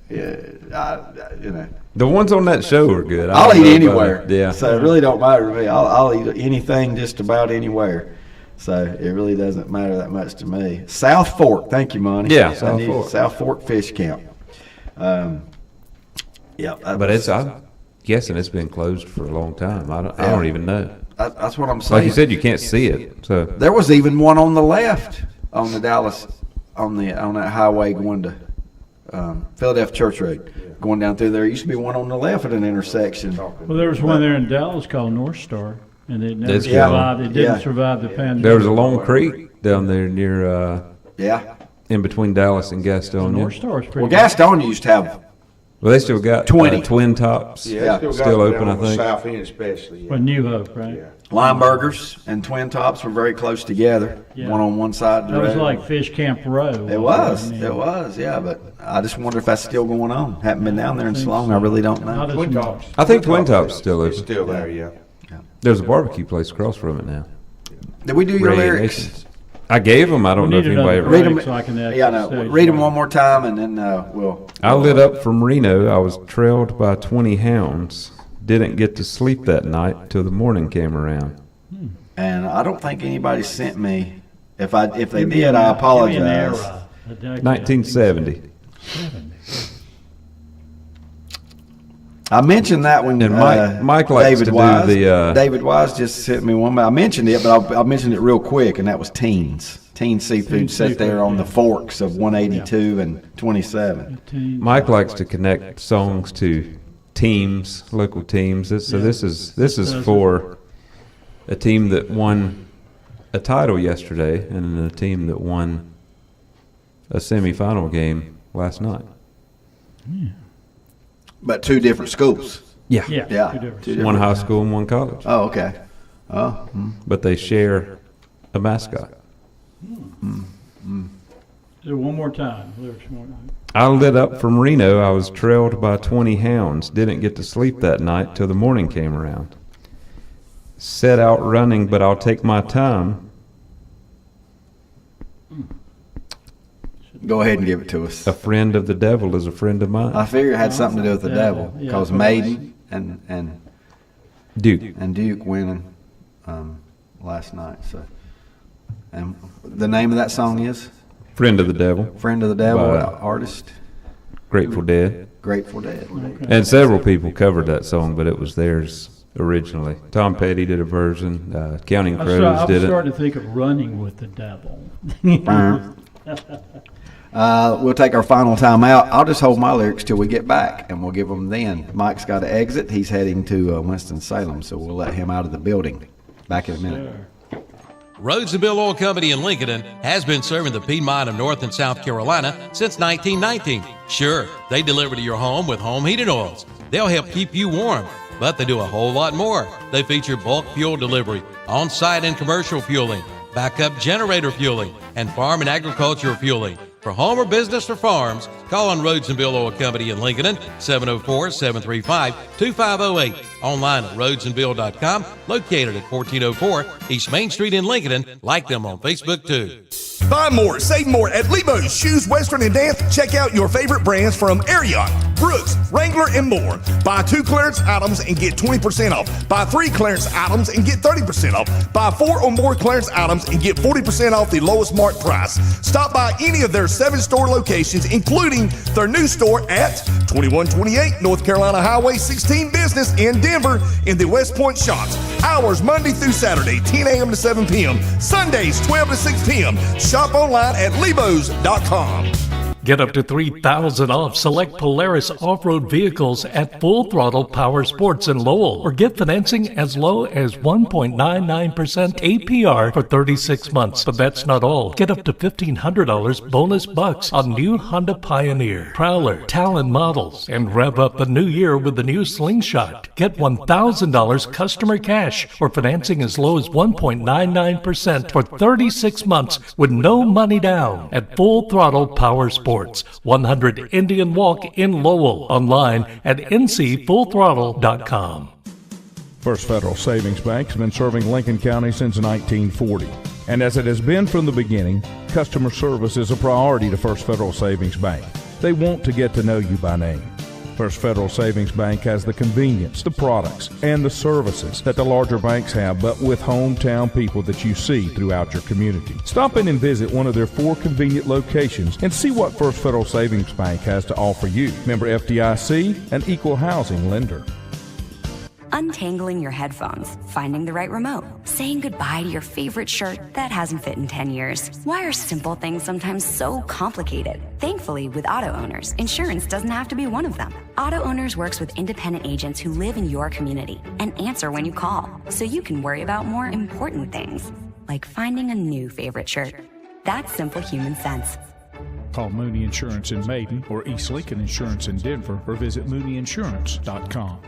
The ones on that show are good. I'll don't eat know about anywhere. it. Yeah. So it really don't matter to me. I'll eat anything just about anywhere. So it really doesn't matter that much to me. South Fork, thank you, Monty. Yeah, South Fork. South Fork Fish Camp. But I'm guessing it's been closed for a long time. I don't even know. That's what I'm saying. Like you said, you can't see it. So There was even one on the left on the Dallas, on that highway going to Philadelphia Church Road, going down through there. Used to be one on the left at an intersection. Well, there was one there in Dallas called North Star, and it never That's survived. It didn't Yeah. survive the pandemic. there was a long creek down there near, Yeah. in between Dallas and Gastonia. North Star is pretty Well, Gastonia used to have. Well, they still got 20. Twin Tops. Yeah, Still open, I on the think. south end especially. Well, New Hope, right? Yeah. Lineburgers and Twin Tops were very close together, Yeah. one on one side of the That was road. like Fish Camp Row. It was, yeah, but I just wonder if that's still going on. Haven't been down there in so long, I really don't know. Not as Twin much. Tops. I think Twin Tops still It's open. still there, yeah. There's a barbecue place across from it now. Did we do your Ray lyrics? Nations. I gave them. I don't We know if need anybody another ever. Read break them. so I can actually Yeah, no. say Read them something. one more time, and then we'll. I lit up from Reno. I was trailed by 20 hounds. Didn't get to sleep that night till the morning came around. And I don't think anybody sent me. If they Give me did, an- I give me an apologize. era, a decade. 1970. I mentioned that when And Mike likes David to do Wise, the, David Wise just sent me one. I mentioned it, but I mentioned it real quick, and that was Teens. Teen Seafood sat there on the forks of 182 and 27. Mike likes to connect songs to teams, local teams. This is for a team that won a title yesterday and a team that won a semifinal game last night. But two different schools. Yeah. Yeah. Yeah. two different- Two different- One high school and one college. Oh, okay. Oh, But they share a mascot. Do it one more time. Lyrics more. I lit up from Reno. I was trailed by 20 hounds. Didn't get to sleep that night till the morning came around. Set out running, but I'll take my time. go ahead and give it to us. A friend of the devil is a friend of mine. I figure it had something to do with the devil, Yeah. because Maiden and Duke. Duke winning last night. So, and the name of that song is Friend of the devil. "Friend of the Devil." By- Artist Grateful Dead. Grateful Dead. And several people covered that song, but it was theirs originally. Tom Petty did a version. Counting Crows I'm did it. starting to think of Running with the Devil. We'll take our final time out. I'll just hold my lyrics till we get back, and we'll give them then. Mike's got to exit. He's heading to Winston-Salem, so we'll let him out of the building. Back in a minute. Rhodes and Bill Oil Company in Lincoln has been serving the Piedmont of North and South Carolina since 1919. Sure, they deliver to your home with home heating oils. They'll help keep you warm, but they do a whole lot more. They feature bulk fuel delivery, on-site and commercial fueling, backup generator fueling, and farm and agricultural fueling. For home or business or farms, call on Rhodes and Bill Oil Company in Lincoln, 704-735-2508. Online at rhodesandbill.com, located at 1404 East Main Street in Lincoln. Like them on Facebook too. Buy more, save more at Lebo's Shoes, Western, and Danth. Check out your favorite brands from Ariat, Brooks, Wrangler, and more. Buy 2 clearance items and get 20% off. Buy 3 clearance items and get 30% off. Buy 4 or more clearance items and get 40% off the lowest marked price. Stop by any of their 7 store locations, including their new store at 2128 North Carolina Highway 16 Business in Denver in the West Point Shops. Hours Monday through Saturday, 10 a.m. to 7 p.m. Sundays, 12 to 6 p.m. Shop online at lebos.com. Get up to $3,000 off select Polaris off-road vehicles at Full Throttle Power Sports in Lowell, or get financing as low as 1.99% APR for 36 months. But that's not all. Get up to $1,500 bonus bucks on new Honda Pioneer, Prowler, Talon models, and rev up the new year with the new Slingshot. Get $1,000 customer cash or financing as low as 1.99% for 36 months with no money down at Full Throttle Power Sports. 100 Indian Walk in Lowell. Online at ncfullthrottle.com. First Federal Savings Bank has been serving Lincoln County since 1940. And as it has been from the beginning, customer service is a priority to First Federal Savings Bank. They want to get to know you by name. First Federal Savings Bank has the convenience, the products, and the services that the larger banks have, but with hometown people that you see throughout your community. Stop in and visit one of their 4 convenient locations and see what First Federal Savings Bank has to offer you. Member FDIC, an equal housing lender. Untangling your headphones, finding the right remote, saying goodbye to your favorite shirt that hasn't fit in 10 years. Why are simple things sometimes so complicated? Thankfully, with auto owners, insurance doesn't have to be one of them. Auto Owners works with independent agents who live in your community and answer when you call, so you can worry about more important things, like finding a new favorite shirt. That's simple human sense. Call Mooney Insurance in Maiden or East Lincoln Insurance in Denver, or visit mooneyinsurance.com.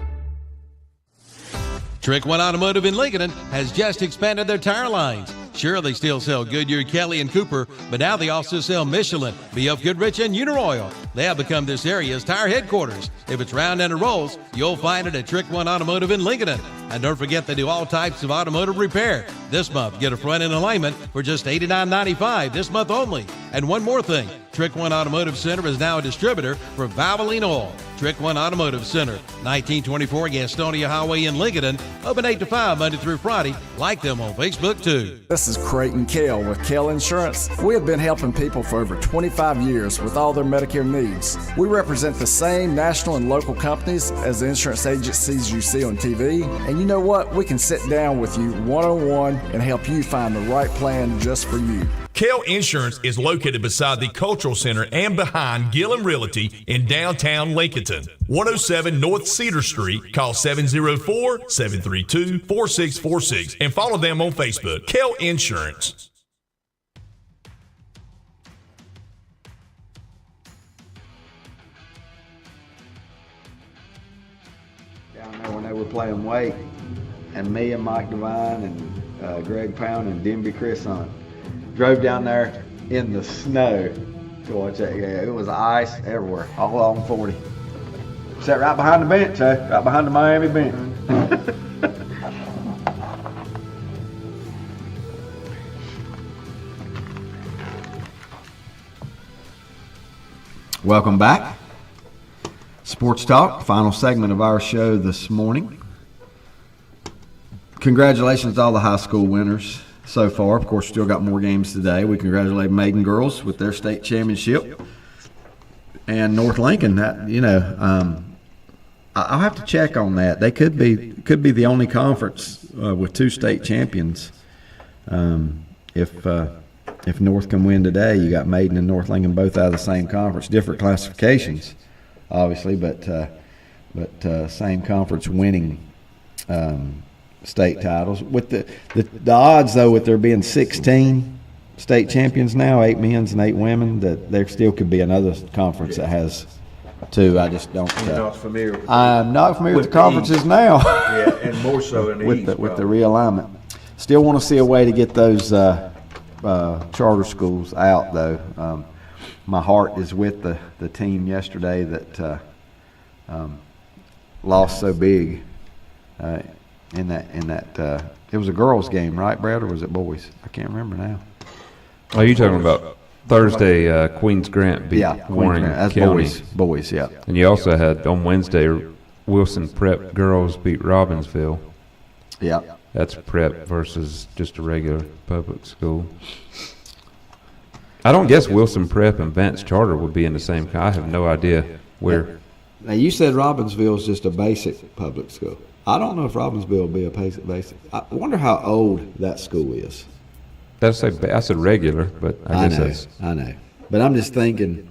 Trick One Automotive in Lincoln has just expanded their tire lines. Sure, they still sell Goodyear, Kelly, and Cooper, but now they also sell Michelin, BF Goodrich, and Uniroyal. They have become this area's tire headquarters. If it's round and it rolls, you'll find it at Trick One Automotive in Lincoln. And don't forget, they do all types of automotive repair. This month, get a front end alignment for just $89.95 this month only. And one more thing, Trick One Automotive Center is now a distributor for Valvoline Oil. Trick One Automotive Center, 1924 Gastonia Highway in Lincoln, open 8 to 5 Monday through Friday. Like them on Facebook too. This is Creighton Kell with Kell Insurance. We have been helping people for over 25 years with all their Medicare needs. We represent the same national and local companies as the insurance agencies you see on TV. And you know what? We can sit down with you one-on-one and help you find the right plan just for you. Kell Insurance is located beside the Cultural Center and behind Gillum Realty in downtown Lincoln. 107 North Cedar Street. Call 704-732-4646 and follow them on Facebook. Kell Insurance. Down there when they were playing Wake, and me and Mike Devine and Greg Pound and Denby Chris Hunt drove down there in the snow to watch that game. It was ice everywhere, all along 40. Sat right behind the bench, right behind the Miami bench. Welcome back. Sports Talk, final segment of our show this morning. Congratulations to all the high school winners so far. Of course, still got more games today. We congratulate Maiden girls with their state championship, and North Lincoln. I'll have to check on that. They could be the only conference with 2 state champions. If North can win today, you got Maiden and North Lincoln both out of the same conference, different classifications, obviously, but same conference winning state titles. With the odds, though, with there being 16 state champions now, 8 men's and 8 women, that there still could be another conference that has 2. I just don't. You're not familiar with I'm not familiar with the conferences now. Yeah, and more so in the with East, the probably. realignment. Still want to see a way to get those charter schools out, though. My heart is with the team yesterday that lost so big in that. It was a girls' game, right, Brad, or was it boys? I can't remember now. Oh, you talking about Thursday? Queens Grant beat Warren That's County. boys, yeah. And you also had on Wednesday Wilson Prep girls beat Robbinsville. Yeah. That's prep versus just a regular public school. I don't guess Wilson Prep and Vance Charter would be in the same. I have no idea where. Now, you said Robbinsville is just a basic public school. I don't know if Robbinsville will be a basic. I wonder how old that school is. I said regular, but I guess I know. But I'm just thinking,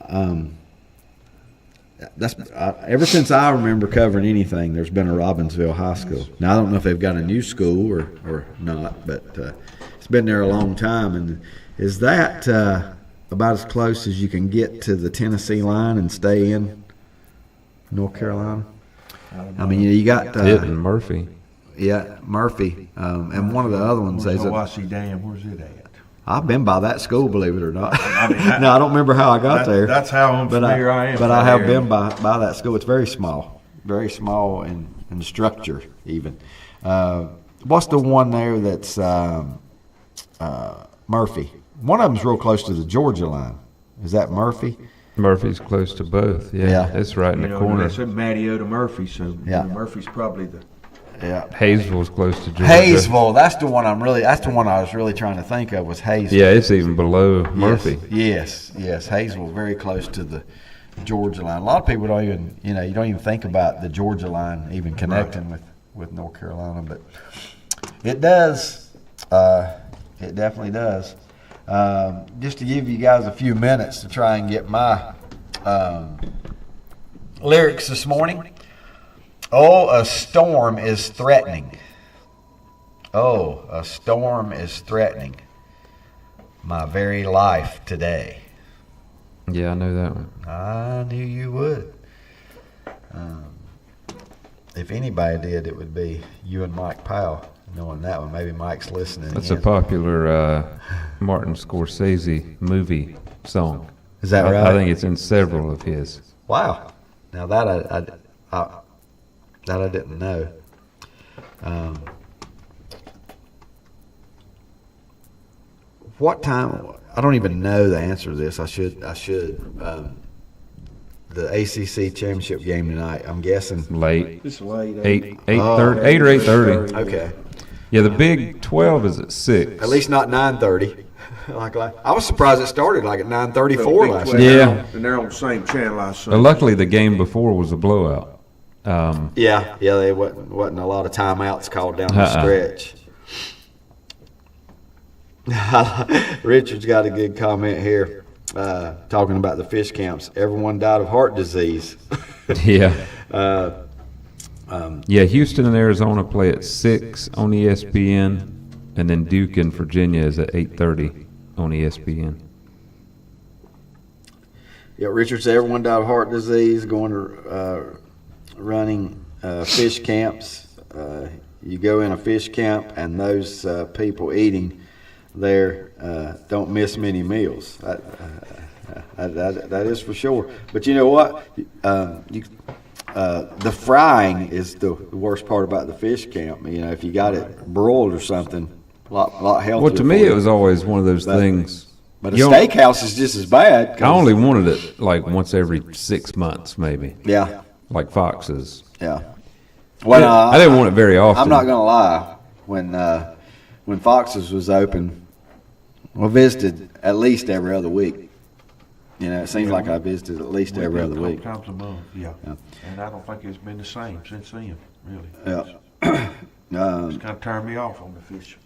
ever since I remember covering anything, there's been a Robbinsville High School. Now, I don't know if they've got a new school or not, but it's been there a long time. And is that about as close as you can get to the Tennessee line and stay in North Carolina? I mean, you got it and Murphy. Yeah, Murphy, and one of the other ones. Where's Dam? Where's it at? I've been by that school, believe it or not. No, I don't remember how I got there. That's how unfamiliar I am. But I have been by that school. It's very small in structure even. What's the one there that's Murphy? One of them's real close to the Georgia line. Is that Murphy? Murphy's close to both. Yeah. It's right in the corner. It's Mariota Murphy, so Murphy's probably the. Yeah, Hayesville's close to Georgia. Hayesville, that's the one That's the one I was really trying to think of was Hayesville. Yeah, it's even below Murphy. Yes. Hayesville, very close to the Georgia line. A lot of people don't even, you don't even think about the Georgia line even connecting with North Carolina, but it does. It definitely does. Just to give you guys a few minutes to try and get my lyrics this morning. Oh, a storm is threatening. Oh, a storm is threatening my very life today. Yeah, I know that one. I knew you would. If anybody did, it would be you and Mike Powell. Knowing that one, maybe Mike's listening. That's a popular Martin Scorsese movie song. Is that right? I think it's in several of his. Wow. Now that I didn't know. What time? I don't even know the answer to this. I should. The ACC championship game tonight. I'm guessing late. It's late. 8 or 8:30. Okay. Yeah, the Big 12 is at 6. At least not 9:30. I was surprised it started like at 9:34 last night. Yeah. And they're on the same channel I saw. Luckily, the game before was a blowout. There wasn't a lot of timeouts called down the stretch. Richard's got a good comment here, talking about the fish camps. Everyone died of heart disease. Yeah. Houston and Arizona play at 6 on ESPN, and then Duke and Virginia is at 8:30 on ESPN. Yeah, Richard said everyone died of heart disease going to running fish camps. You go in a fish camp, and those people eating there don't miss many meals. That is for sure. But you know what? The frying is the worst part about the fish camp. If you got it broiled or something, a lot healthier. Well, to me, it was always one of those things. But a steakhouse is just as bad. I only wanted it like once every 6 months, maybe. Yeah. Like Fox's. Yeah. Well, I didn't want it very often. I'm not going to lie. When Fox's was open, I visited at least every other week. It seems like I visited at least every other week. Times a month, yeah. And I don't think it's been the same since then, really. Yeah. It's kind of turned me off on the fish.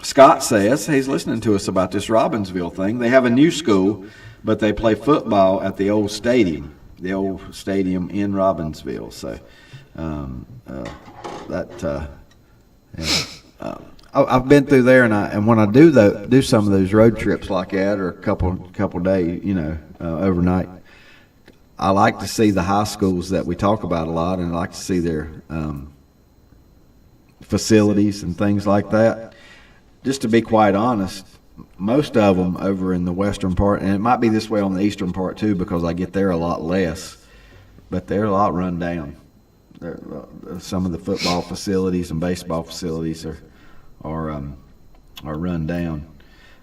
Scott says he's listening to us about this Robbinsville thing. They have a new school, but they play football at the old stadium in Robbinsville. So I've been through there, and when I do some of those road trips like that, or a couple days, overnight, I like to see the high schools that we talk about a lot, and I like to see their facilities and things like that. Just to be quite honest, most of them over in the western part, and it might be this way on the eastern part too, because I get there a lot less, but they're a lot run down. Some of the football facilities and baseball facilities are run down.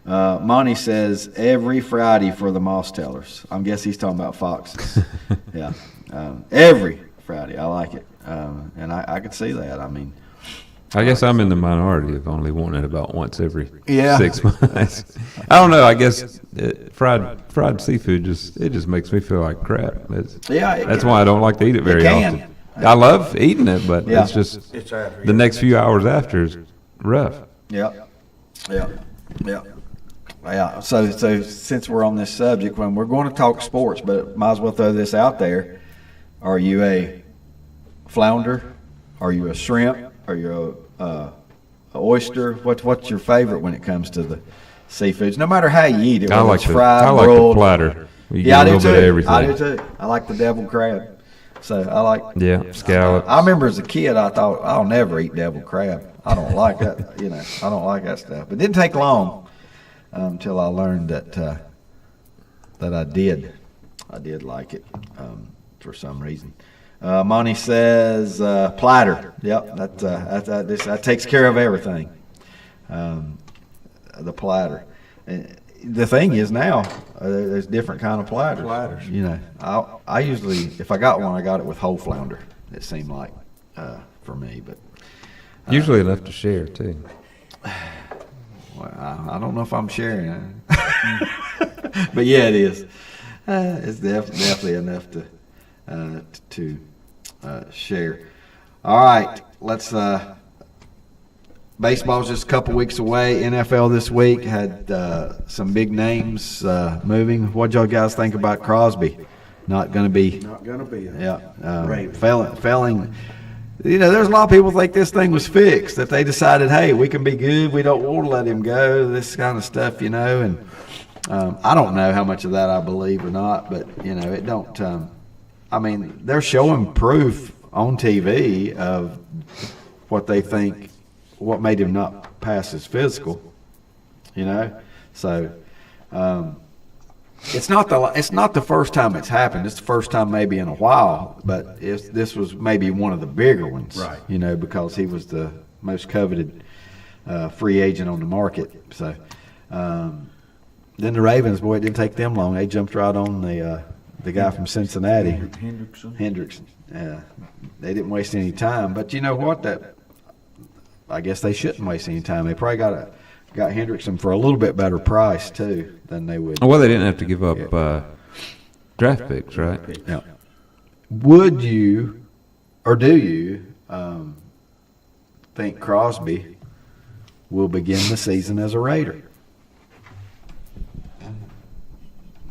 Monty says every Friday for the moss tellers. I guess he's talking about foxes. Yeah, every Friday. I like it, and I could see that. I mean, I guess I'm in the minority of only wanting it about once every Yeah. 6 months. I don't know. I guess fried seafood just makes me feel like crap. That's why I don't like to eat it very often. I love eating it, but Yeah. it's just It's after the next few hours after is rough. Yeah. So since we're on this subject, when we're going to talk sports, but might as well throw this out there. Are you a flounder? Are you a shrimp? Are you a oyster? What's your favorite when it comes to the seafoods? No matter how you eat it, I whether like it's fried, I like broiled. the platter. You Yeah, I get a do little bit of too. everything. I do too. I like the deviled crab. So I like. Yeah, scallops. I remember as a kid, I thought I'll never eat deviled crab. I don't like that. I don't like that stuff. It didn't take long until I learned that I did. I did like it for some reason. Monty says platter. Yep, that takes care of everything. The platter. The thing is now there's different kind of platters. I usually, if I got one, I got it with whole flounder. It seemed like for me, but Usually enough to share too. well, I don't know if I'm sharing, but yeah, it is. It's definitely enough to share. All right, let's. Baseball's just a couple weeks away. NFL this week had some big names moving. What y'all guys think about Crosby? Not going to be. Failing. There's a lot of people think this thing was fixed. That they decided, hey, we can be good. We don't want to let him go. This kind of stuff, And I don't know how much of that I believe or not. But it don't. They're showing proof on TV of what they think. What made him not pass his physical, So it's not the first time it's happened. It's the first time maybe in a while, but this was maybe one of the bigger ones, right? Because he was the most coveted free agent on the market. So then the Ravens, boy, it didn't take them long. They jumped right on the guy from Cincinnati, Hendrickson. They didn't waste any time, but you know what? I guess they shouldn't waste any time. They probably got Hendrickson for a little bit better price too than they would. Well, they didn't have to give up draft picks, right? Yeah. Would you, or do you, think Crosby will begin the season as a Raider?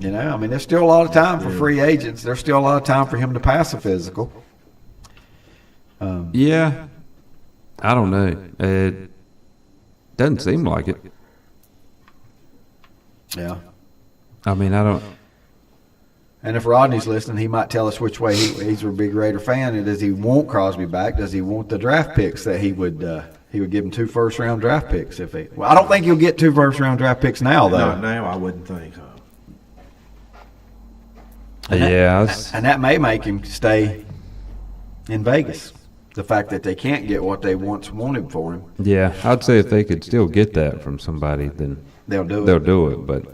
There's still a lot of time for free agents. There's still a lot of time for him to pass a physical. Yeah. I don't know. It doesn't seem like it. Yeah. I don't. And if Rodney's listening, he might tell us which way he's a big Raider fan. And does he want Crosby back? Does he want the draft picks that he would give him 2 first-round draft picks if he? Well, I don't think he'll get 2 first-round draft picks now, though. Not now, I wouldn't think so. And that may make him stay in Vegas. The fact that they can't get what they once wanted for him. Yeah, I'd say if they could still get that from somebody, then they'll do it. But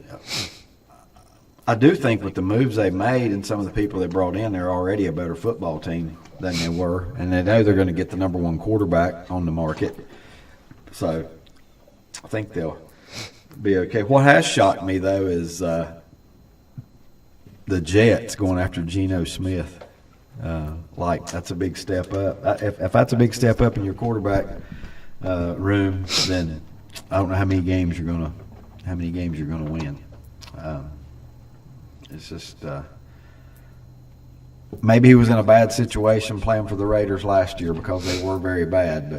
I do think with the moves they made and some of the people they brought in, they're already a better football team than they were, and they know they're going to get the number 1 quarterback on the market. So I think they'll be okay. What has shocked me though is the Jets going after Geno Smith. That's a big step up. If that's a big step up in your quarterback room, then I don't know how many games you're gonna win. It's just maybe he was in a bad situation playing for the Raiders last year because they were very bad.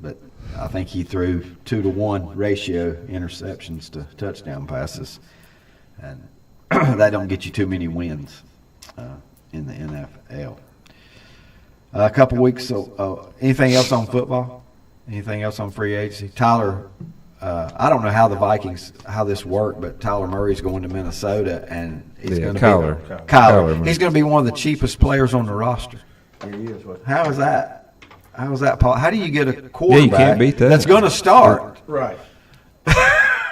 But I think he threw 2-to-1 ratio interceptions to touchdown passes, and that don't get you too many wins in the NFL. A couple weeks. So, anything else on football? Anything else on free agency? Tyler, I don't know how the Vikings, how this worked, but Tyler Murray's going to Minnesota, and he's going to Kyler. He's going to be one of the cheapest players on the roster. Yeah, he is. How is that? How is that, Paul? How do you get a quarterback you can't beat that. that's going to start? Right.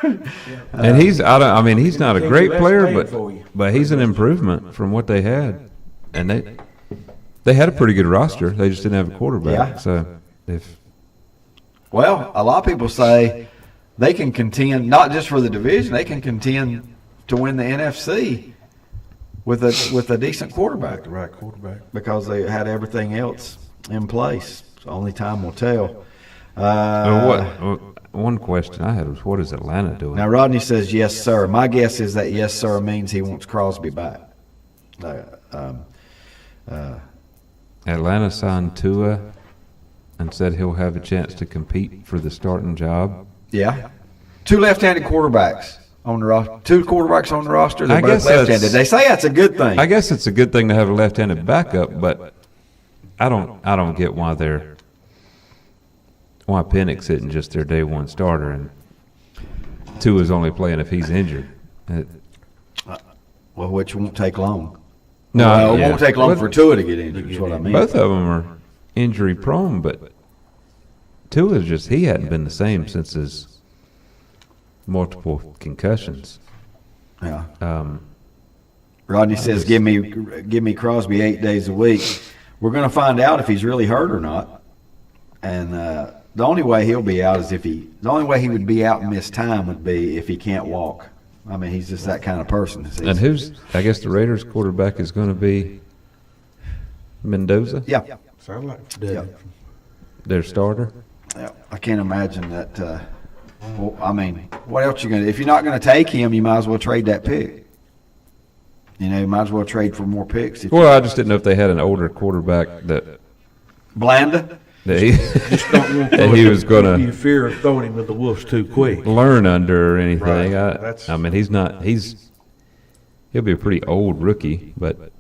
And he's he's not a great player, but he's an improvement from what they had, and they had a pretty good roster. They just didn't have a quarterback. Yeah. So Well, a lot of people say they can contend not just for the division; they can contend to win the NFC with a decent quarterback. The right quarterback. Because they had everything else in place. So only time will tell. One question I had was, what is Atlanta doing? Now, Rodney says, yes, sir. My guess is that yes, sir means he wants Crosby back. Atlanta signed Tua and said he'll have a chance to compete for the starting job. Yeah. 2 left-handed quarterbacks on the roster. 2 quarterbacks on the roster. They're both guess left-handed. They say that's a good thing. I guess it's a good thing to have a left-handed backup, but I don't get why Penix isn't just their day one starter and Tua's only playing if he's injured. Well, which won't take long. No, it won't take long for Tua to get injured, is what I mean. Both of them are injury prone, but Tua's he hadn't been the same since his multiple concussions. Yeah. Rodney says, give me Crosby 8 days a week. We're going to find out if he's really hurt or not. And the only way he'll be out is the only way he would be out and miss time would be if he can't walk. I mean, he's just that kind of person. And I guess the Raiders quarterback is going to be Mendoza? Yeah. Sound like their starter? Yeah. I can't imagine that. What else you going to do? If you're not going to take him, you might as well trade that pick. You might as well trade for more picks. Well, I just didn't know if they had an older quarterback that Blanda? That just don't want he was going to you fear of throwing him with the wolves too quick. Learn under or anything. Right. He'll be a pretty old rookie, but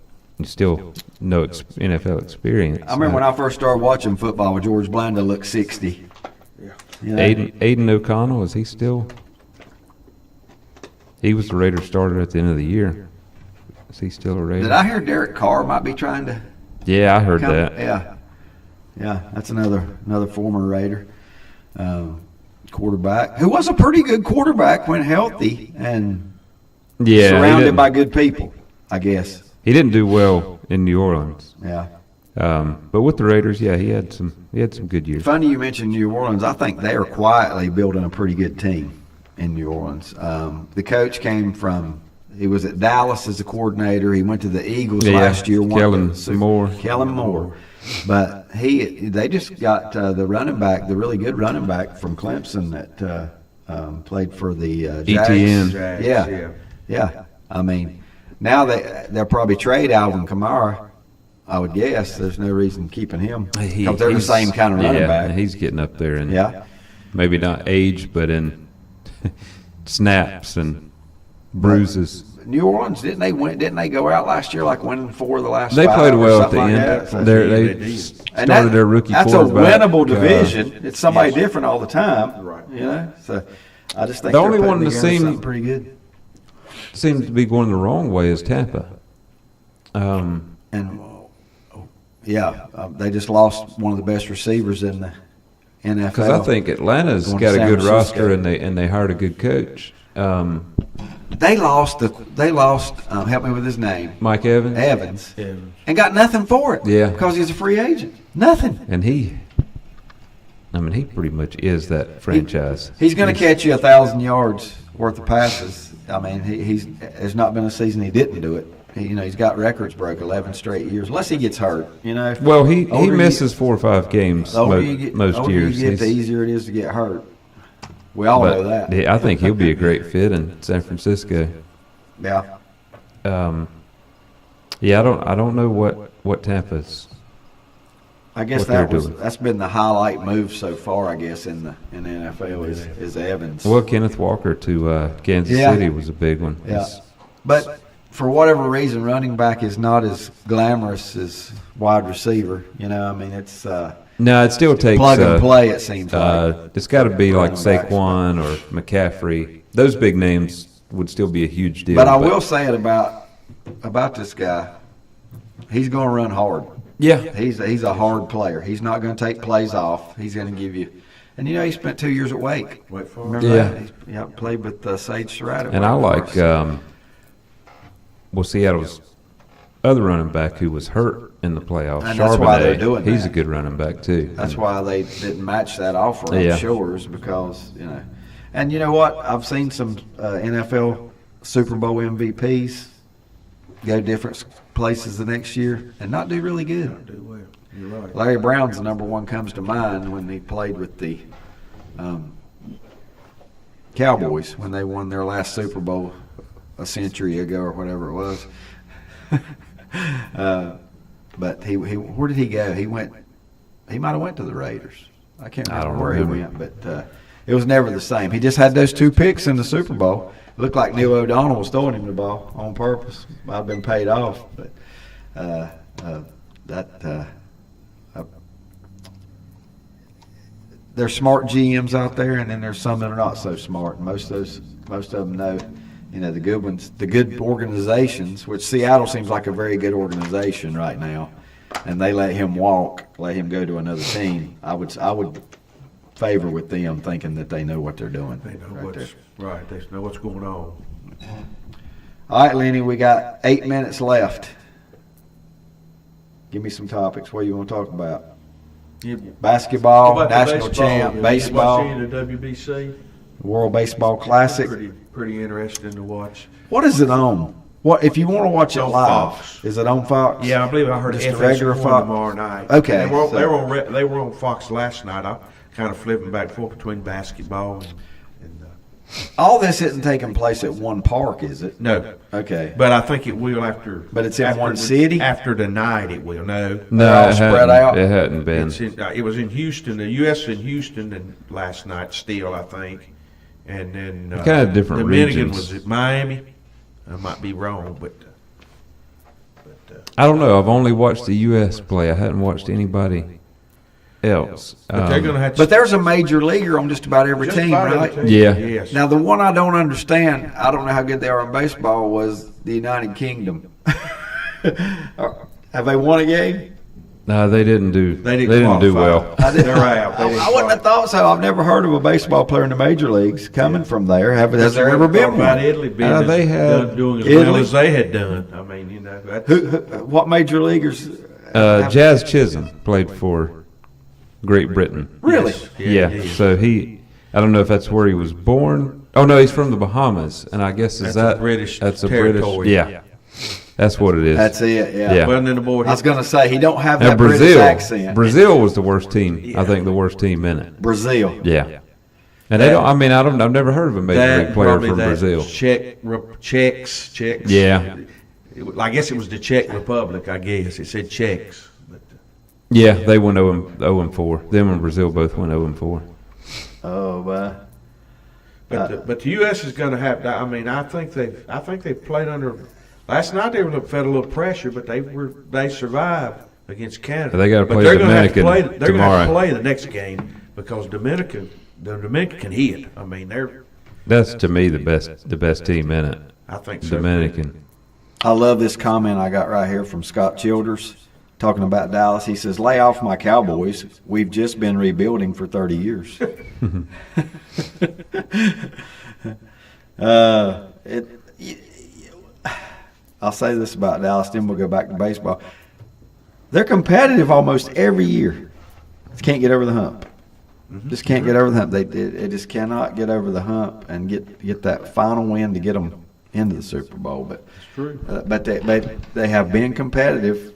still no NFL experience. I remember when I first started watching football with George Blanda looked 60. Yeah. Aiden O'Connell, is he still? He was the Raiders starter at the end of the year. Is he still a Raider? Did I hear Derek Carr might be trying to? Yeah, I heard that. Yeah, that's another former Raider quarterback who was a pretty good quarterback when healthy and surrounded by good people, I guess. He didn't do well in New Orleans. Yeah. But with the Raiders, he had some good years. Funny you mentioned New Orleans. I think they are quietly building a pretty good team in New Orleans. The coach he was at Dallas as a coordinator. He went to the Eagles last year. Kellen Moore. But they just got the really good running back from Clemson that played for the Jags. ETN. Yeah. I mean, now they'll probably trade Alvin Kamara. I would guess there's no reason keeping him because they're the same kind of running back. He's getting up there, and maybe not age, but in snaps and bruises. New Orleans, didn't they go out last year like winning 4 of the last 5? They played well at the like end. They started their rookie quarterback. That's a winnable division. It's somebody different all the time, right? So I just think the only one that seems pretty good seems to be going the wrong way is Tampa. They just lost one of the best receivers in the NFL. Because I think Atlanta's got a good roster and they hired a good coach. They lost. Help me with his name. Mike Evans. Evans, and got nothing for it. Yeah, because he's a free agent. Nothing. And he pretty much is that franchise. He's going to catch you 1,000 yards worth of passes. I mean, there's not been a season he didn't do it. He's got records broke 11 straight years, unless he gets hurt. Well, he misses 4 or 5 games most years. The easier it is to get hurt. We all know that. I think he'll be a great fit in San Francisco. Yeah. Yeah, I don't know what Tampa's. I guess what they're doing. that's been the highlight move so far. I guess in the NFL is Evans. Well, Kenneth Walker to Kansas Yeah. City was a big one. Yeah, but for whatever reason, running back is not as glamorous as wide receiver. You know, I mean, it's No, it still takes plug and play. It seems like it's got to be like running backs. Saquon or McCaffrey. Those big names would still be a huge deal. But I will say it about this guy. He's going to run hard. Yeah, He's a hard player. He's not going to take plays off. He's going to give you. And you know, he spent 2 years at Wake. Remember Yeah. that? He played with Sage Surratt. and I like Seattle's other running back who was hurt in the playoffs. And that's why they're Charbonnet. doing He's that. a good running back too. That's why they didn't match that offer, I'm Yeah. sure, is because, you know. And you know what? I've seen some NFL Super Bowl MVPs go different places the next year and not do really good. Do well. You're right. Larry Brown's the number one comes to mind when he played with the Cowboys when they won their last Super Bowl a century ago or whatever it was. But he where did he go? He might have went to the Raiders. I can't remember don't where remember. he went, but it was never the same. He just had those 2 picks in the Super Bowl. It looked like Neil O'Donnell was throwing him the ball on purpose. Might have been paid off, but there's smart GMs out there, and then there's some that are not so smart. Most of them know, you know, the good ones, the good organizations. Which Seattle seems like a very good organization right now, and they let him walk, let him go to another team. I would favor with them, thinking that they know what they're doing. They know right there. right. They know what's going on. All right, Lenny, we got 8 minutes left. Give me some topics. What do you want to talk about? Basketball, How about the national champ, You baseball, watch any of the WBC? World Baseball Classic. Pretty interesting to watch. What is it on? What if you want to watch it on live? Fox. Is it on Fox? Yeah, I believe I heard Just FS1 a regular Fox tomorrow night. Okay, They were on Fox last night. I kind of flipping back and forth between basketball and All this isn't taking place at one park, is it? no. Okay. But I think it will after. But it's in after one city? After tonight, it will. No. No, all it spread hadn't, out? It hadn't been. It was in Houston. The U.S. in Houston and last night still, I think. And then Kind of different Dominican regions. was at Miami. I might be wrong, but I don't know. I've only watched the U.S. play. I hadn't watched anybody else. but they're going to have to. But there's a major leaguer on just about every just team, about right? every team. Yeah. Yes. Now, the one I don't understand, I don't know how good they are in baseball, was the United Kingdom. Have they won a game? No, they didn't do. They didn't do qualify. well. They're out. They didn't I wouldn't have thought so. I've never heard of a baseball player in the major leagues coming from there. Has there ever been about one? Italy being they had doing as Italy. well as they had done. I mean, you know, that's, What major leaguers? Jazz Chisholm played for Great Britain. Really? Yeah. he did. So I don't know if that's where he was born. Oh no, he's from the Bahamas, and I guess That's that a British That's a territory. British. Yeah. That's what it is. That's it. Yeah. Yeah. Well, then the board. I was going to say he don't have And that British Brazil. accent. Brazil was the worst team. I think the worst team in it. Brazil. Yeah. And they don't. I mean, I've never heard of a major league player probably from that Brazil. Czechs. Yeah. I guess it was the Czech Republic. I guess it said Czechs. But, Yeah, they went 0-4. Them and Brazil both went 0-4. Oh, but the U.S. is going to have. I mean, I think they've played under. Last night they fed a little pressure, but they survived against Canada. They gotta But play they're gonna have to Dominican They're going to have to tomorrow. play the next game because the Dominican can hit. I mean, That's to me the best team in it. I think so. Dominican. I love this comment I got right here from Scott Childers talking about Dallas. He says, "Lay off my Cowboys. We've just been rebuilding for 30 years." I'll say this about Dallas, then we'll go back to baseball. They're competitive almost every year. Just can't get over the hump. Just can't get over the hump. They just cannot get over the hump and get that final win to get them into the Super Bowl. But true. But they have been competitive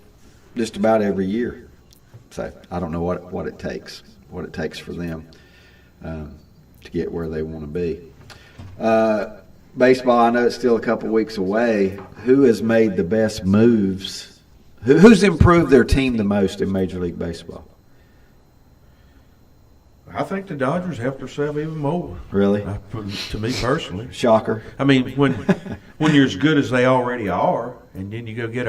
just about every year. So I don't know what it takes for them to get where they want to be. Baseball, I know it's still a couple weeks away. Who has made the best moves? Who's improved their team the most in Major League Baseball? I think the Dodgers helped themselves even more. Really? To me personally. Shocker. I mean, when you're as good as they already are, and then you go get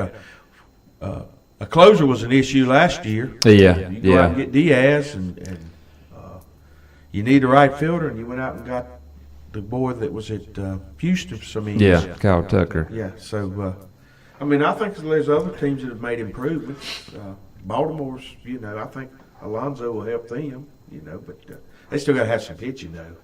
a closer was an issue last year. Yeah, You go out and get Diaz, and you need a right fielder, and you went out and got the boy that was at Houston for some years. Yeah, Kyle Tucker. Yeah, so, I mean, I think there's other teams that have made improvements. Baltimore's, I think Alonso will help them, but they still got to have some pitching, though,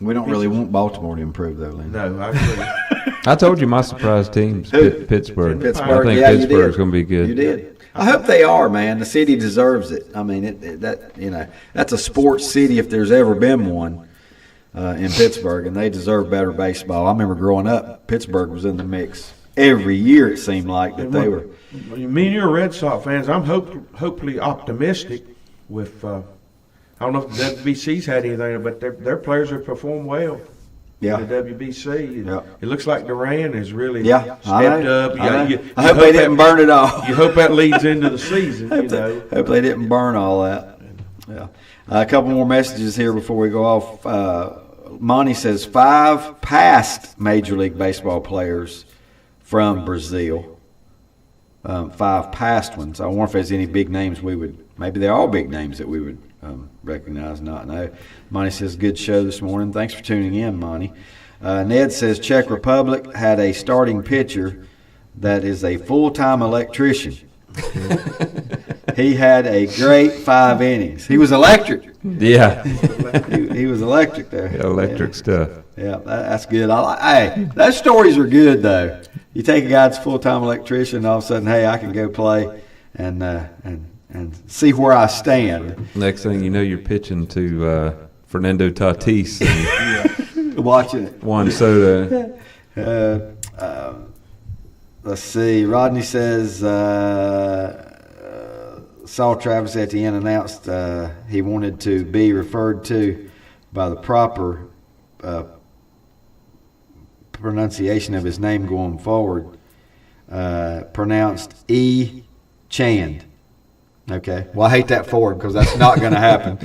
We don't really want Baltimore to improve, though, Lynn. No, I agree. I told you my surprise team's Pittsburgh. Pittsburgh. I think Yeah, you Pittsburgh's did. going to be good. You did. I hope they are, man. The city deserves it. I mean, that's a sports city if there's ever been one in Pittsburgh, and they deserve better baseball. I remember growing up, Pittsburgh was in the mix every year. It seemed like that they were. Me and you are Red Sox fans. I'm hopefully optimistic with. I don't know if the WBC's had anything, but their players have performed well. Yeah. In the WBC. Yeah. It looks like Duran has really stepped up. I hope they didn't burn it all. You hope that leads into the season. Hope they didn't burn all that. Yeah. A couple more messages here before we go off. Monty says 5 past Major League Baseball players from Brazil. 5 past ones. I wonder if there's any big names maybe they're all big names that we would recognize, not know. Monty says, good show this morning. Thanks for tuning in, Monty. Ned says Czech Republic had a starting pitcher that is a full-time electrician. He had a great 5 innings. He was electric. Yeah. He was electric there. Yeah, electric stuff. Yeah, that's good. Hey, those stories are good, though. You take a guy that's a full-time electrician, and all of a sudden, hey, I can go play and see where I stand. Next thing you know, you're pitching to Fernando Tatis. Watching it. Juan Soto. Let's see. Rodney says, saw Travis Etienne announced he wanted to be referred to by the proper pronunciation of his name going forward. Pronounced E. Chand. Okay. Well, I hate that for him because that's not going to happen.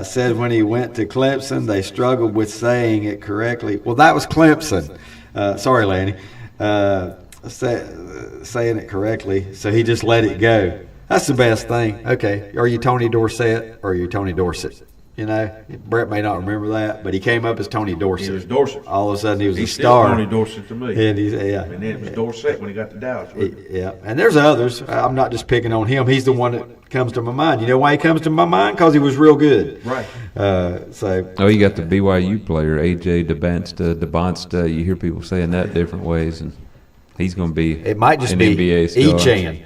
Said when he went to Clemson, they struggled with saying it correctly. Well, that was Clemson. Sorry, Lanny. Saying it correctly, so he just let it go. That's the best thing. Okay. Are you Tony Dorsett or are you Tony Dorsett? Brett may not remember that, but he came up as Tony Dorsett. He was Dorsett. All of a sudden, he was He's a star. Still Tony Dorsett to me. And then it was Dorsett when he got to Dallas. Yeah, and there's others. I'm not just picking on him. He's the one that comes to my mind. You know why he comes to my mind? Because he was real good. Right. Oh, you got the BYU player, A.J. DeBonsta. You hear people saying that different ways, and he's going to be It might just an be NBA star. Echan.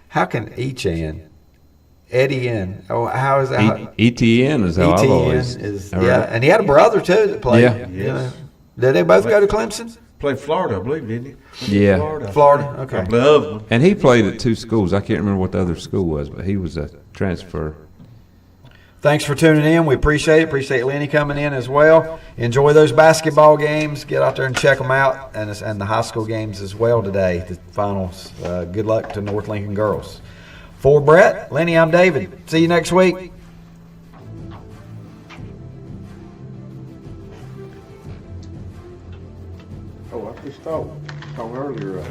How can Echan? Etienne. Oh, how is that? ETN is how I've always. And he had a brother too that played. Yeah. Yes. Did they both go to Clemson? Played Florida, I believe, didn't he? Yeah. Florida. Okay. I love him. And he played at 2 schools. I can't remember what the other school was, but he was a transfer. Thanks for tuning in. We appreciate it. Appreciate Lenny coming in as well. Enjoy those basketball games. Get out there and check them out, and the high school games as well today, the finals. Good luck to North Lincoln girls. For Brett, Lenny, I'm David. See you next week. Oh, I just thought earlier,